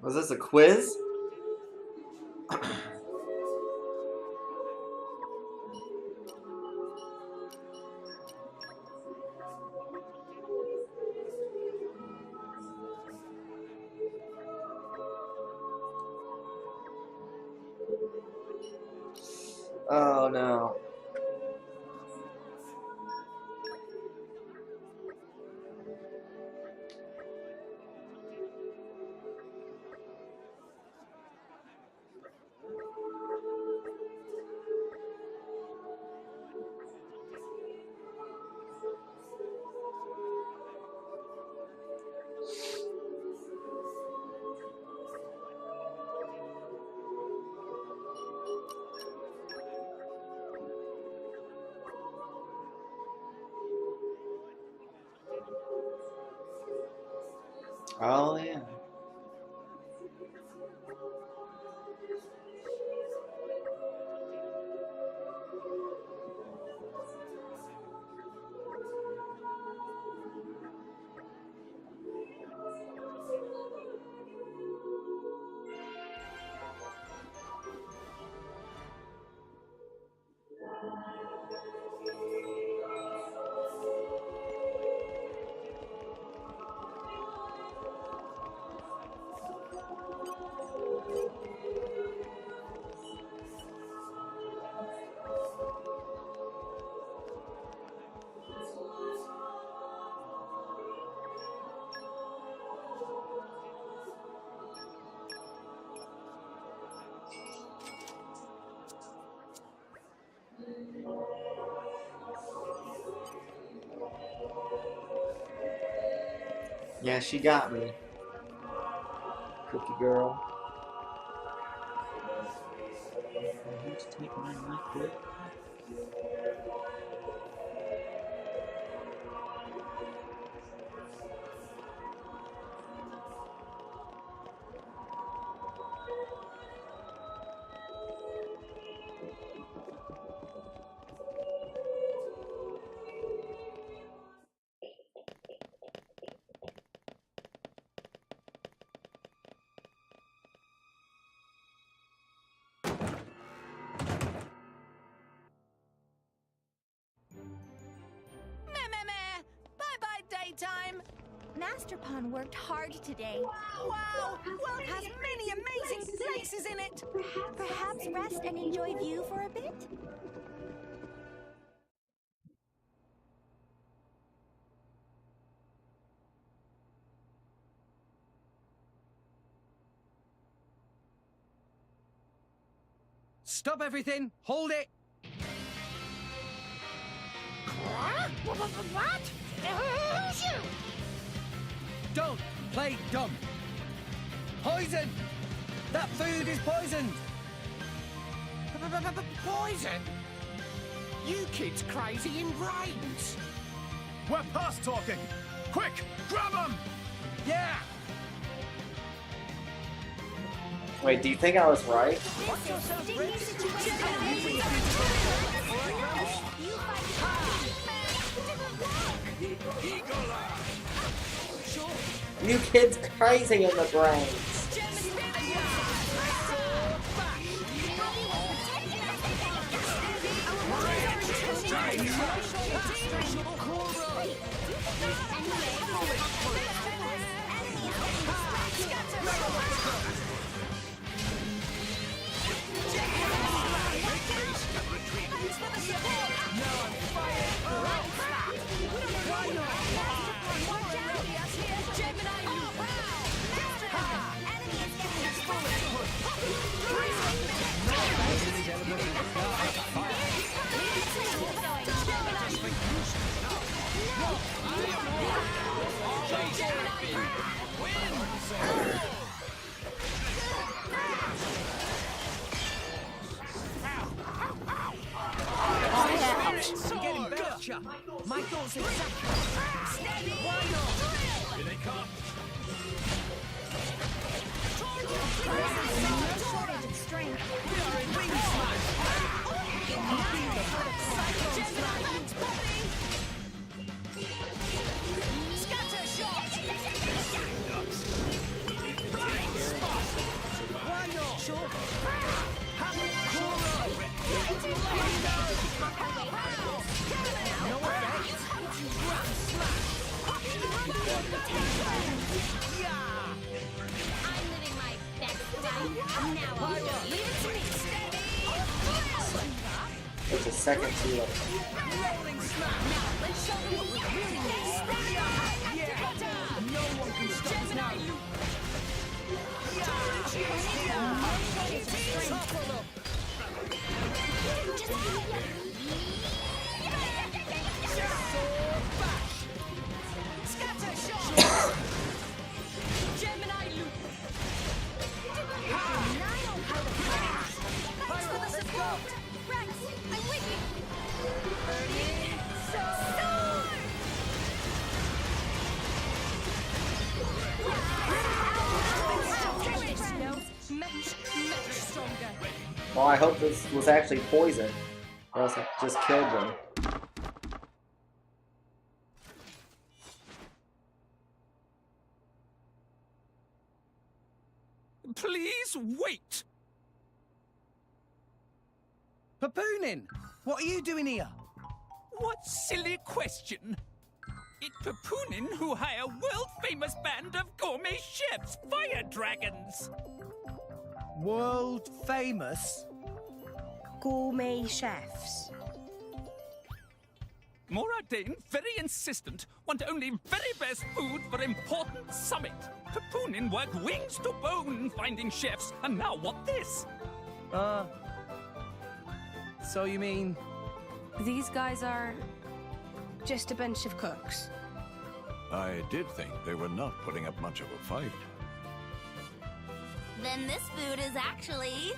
Was this a quiz? Oh no. Oh, yeah. Yeah, she got me. Cookie girl. I need to take my liquid. Bye-bye, daytime. Master Pawn worked hard today. Wow! World has many amazing places in it. Perhaps rest and enjoy view for a bit? Stop everything! Hold it! What? Who's you? Don't play dumb! Poison! That food is poisoned! Poison? You kids crazy in brains. We're past talking! Quick, grab them! Yeah! Wait, do you think I was right? You kids crazy in the brains. You're getting better. My thoughts exactly. Steady. Why not? Here they come. No shortage of strength. We are in wing smash. Scatter shot! Why not? Sure. I'm living my best life. Now leave it to me. It's a second too late. Rolling smash! Now let's show them what we really need. No one can stop us now. Scatter shot! Gemini loop! Thanks for the support! Rex, I'm with you. Sword! Well, I hope this was actually poison, or else I just killed them. Please wait! Papoonin, what are you doing here? What silly question! It's Papoonin who hire world-famous band of gourmet chefs, fire dragons! World famous? Gourmet chefs. Moradane, very insistent, want only very best food for important summit. Papoonin work wings to bone finding chefs, and now what this? So you mean... These guys are... Just a bunch of cooks. I did think they were not putting up much of a fight. Then this food is actually...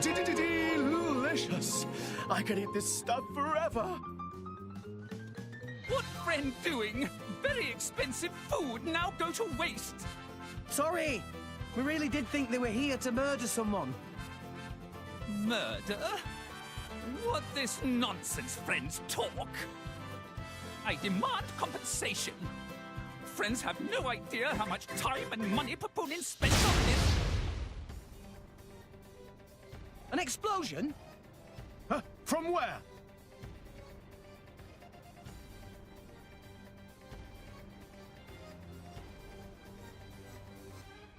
Delicious! I could eat this stuff forever! What friend doing? Very expensive food now go to waste. Sorry! We really did think they were here to murder someone. Murder? What this nonsense friends talk? I demand compensation. Friends have no idea how much time and money Papoonin spent on this. An explosion? From where?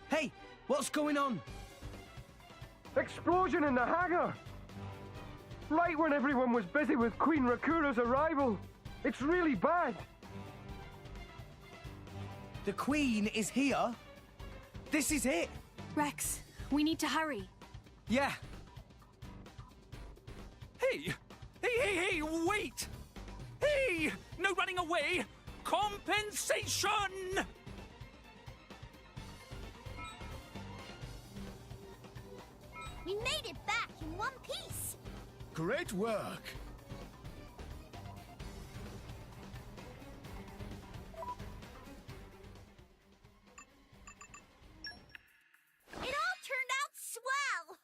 Hey, what's going on? Explosion in the hangar! Right when everyone was busy with Queen Rakura's arrival. It's really bad. The Queen is here? This is it? Rex, we need to hurry. Yeah. Hey! Hey, wait! Hey! No running away! Compensation! We made it back in one piece! Great work! It all turned out swell!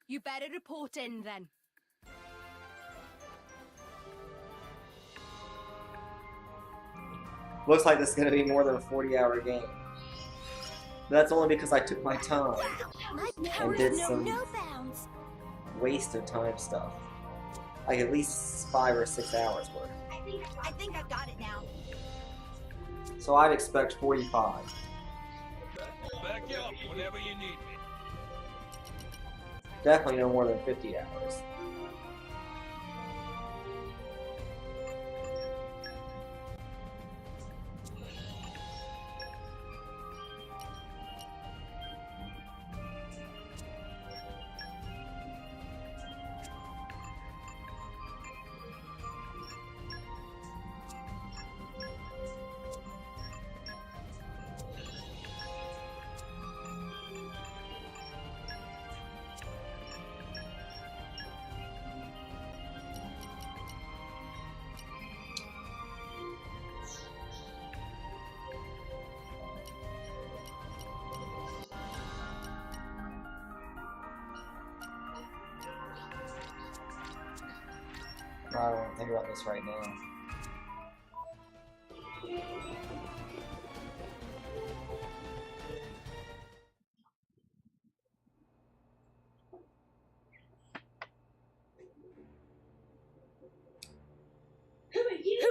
You better report in then. Looks like this is going to be more than a 40-hour game. But that's only because I took my time and did some waste of time stuff. Like at least 5 or 6 hours worth. I think I've got it now. So I'd expect 45. Back you up whenever you need me. Definitely no more than 50 hours. I don't want to think about this right now. Who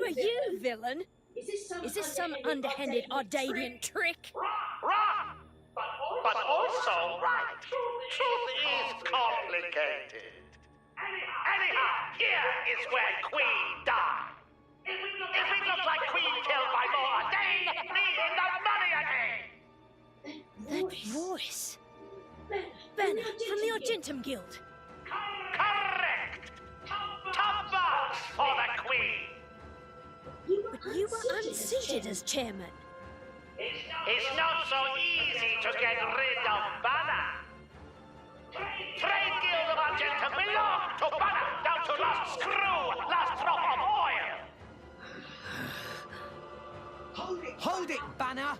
are you, villain? Is this some underhanded Ardanian trick? Wrong! But also right. Truth is complicated. Anyhow, here is where Queen died. If we look like Queen killed by Moradane, need the money again! That voice. Banner from the Argentum Guild. Correct! Top votes for the Queen! But you were unseated as chairman. It's not so easy to get rid of Banner. Trade Guild of Argentum belong to Banner, don't to last screw, last drop of oil! Hold it, Banner!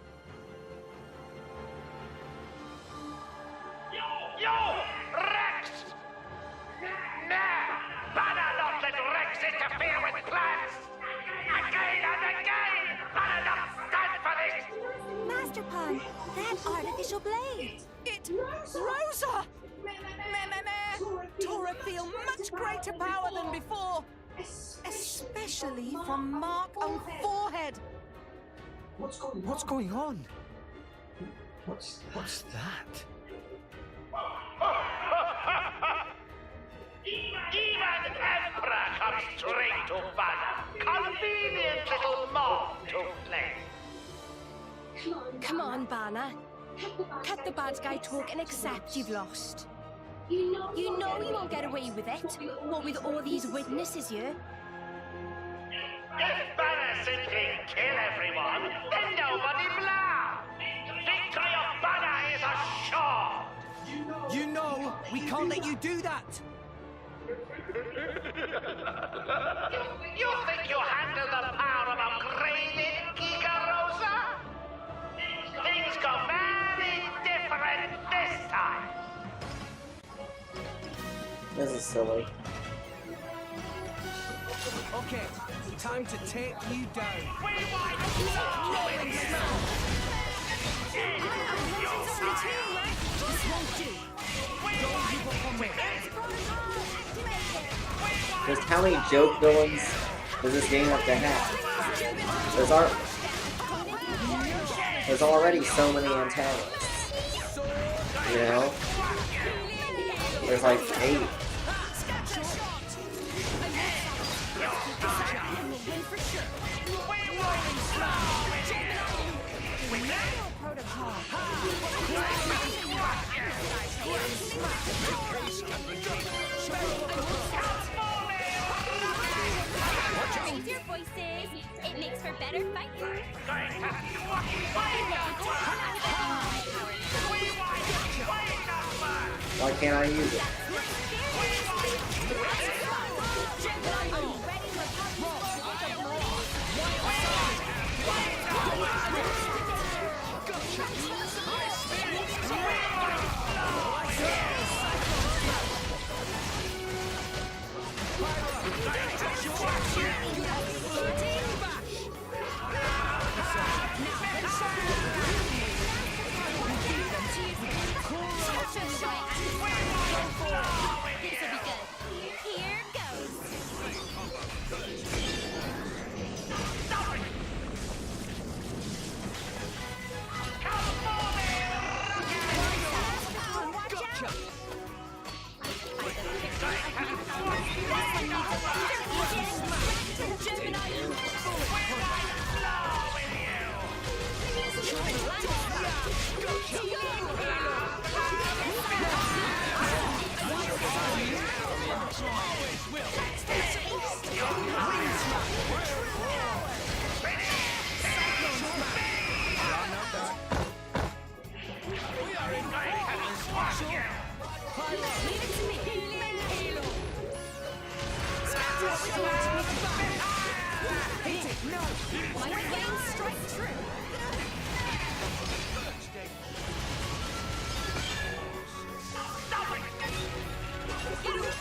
You! Rex! Nah! Banner not let Rex interfere with plans! Again and again! Banner not stand for this! Master Palm, that artificial blade. Rosa! Tora feel much greater power than before, especially from mark on forehead. What's going on? What's that? Even Emperor comes straight to Banner. Convenient little mob to play. Come on, Banner. Cut the bad guy talk and accept you've lost. You know you won't get away with it. What with all these witnesses here? If Banner simply kill everyone, then nobody blah. Victory of Banner is assured. You know we can't let you do that! You think you handle the power of upgraded Giga Rosa? Things go very different this time. This is silly. Okay, time to take you down. Just how many joke villains does this game have to have? There's already so many antagonists. You know? There's like 8. Raise your voices. It makes for better fighting. Why can't I use it?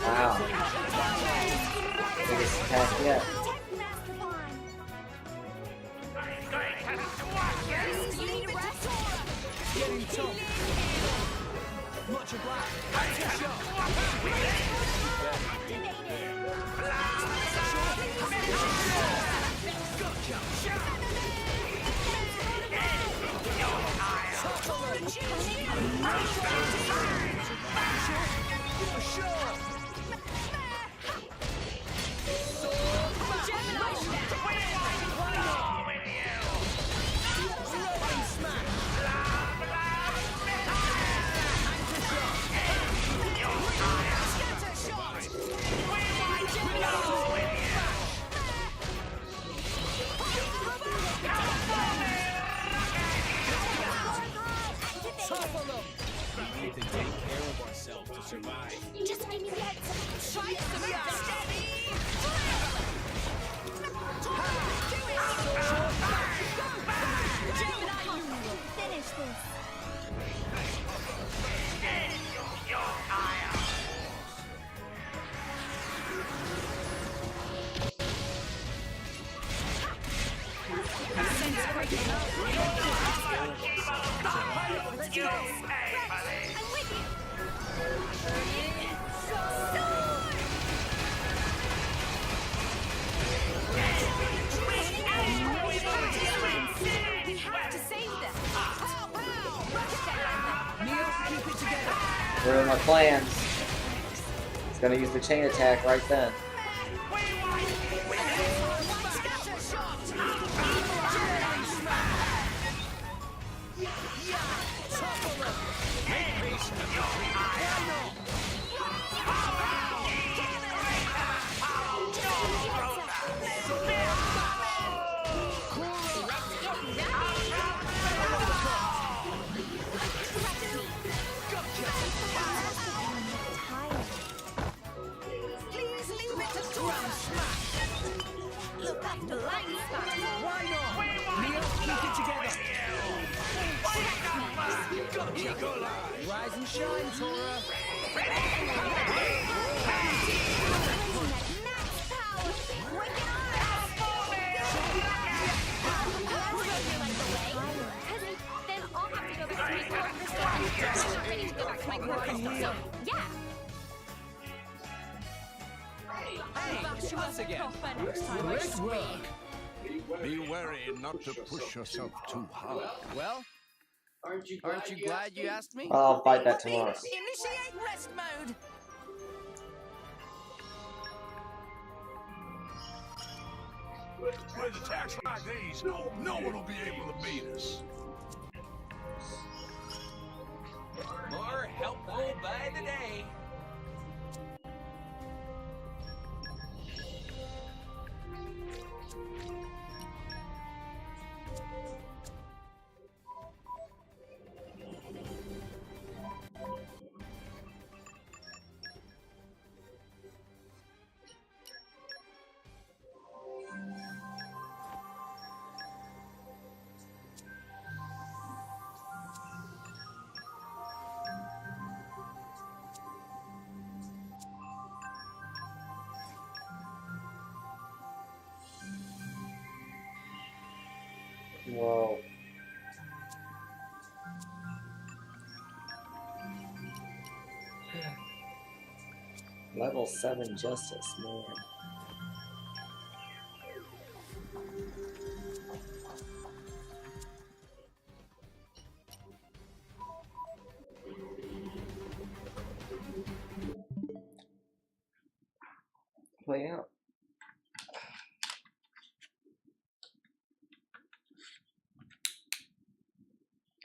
Wow. Biggest attack yet. Getting tough. Much We need to take care of ourselves to survive. Just give me the heads. Try to survive. Ruin my plans. He's gonna use the chain attack right then. Rise and shine, Tora. Great work. Be wary not to push yourself too hard. Well, aren't you glad you asked me? I'll fight that tomorrow. Initiate rest mode. With attacks like these, no one will be able to beat us. More helpful by the day. Whoa. Level 7 justice, man. Play out.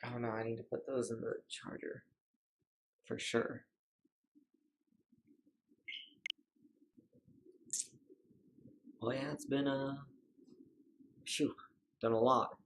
Oh no, I need to put those in the charger. For sure. Well, yeah, it's been, done a lot.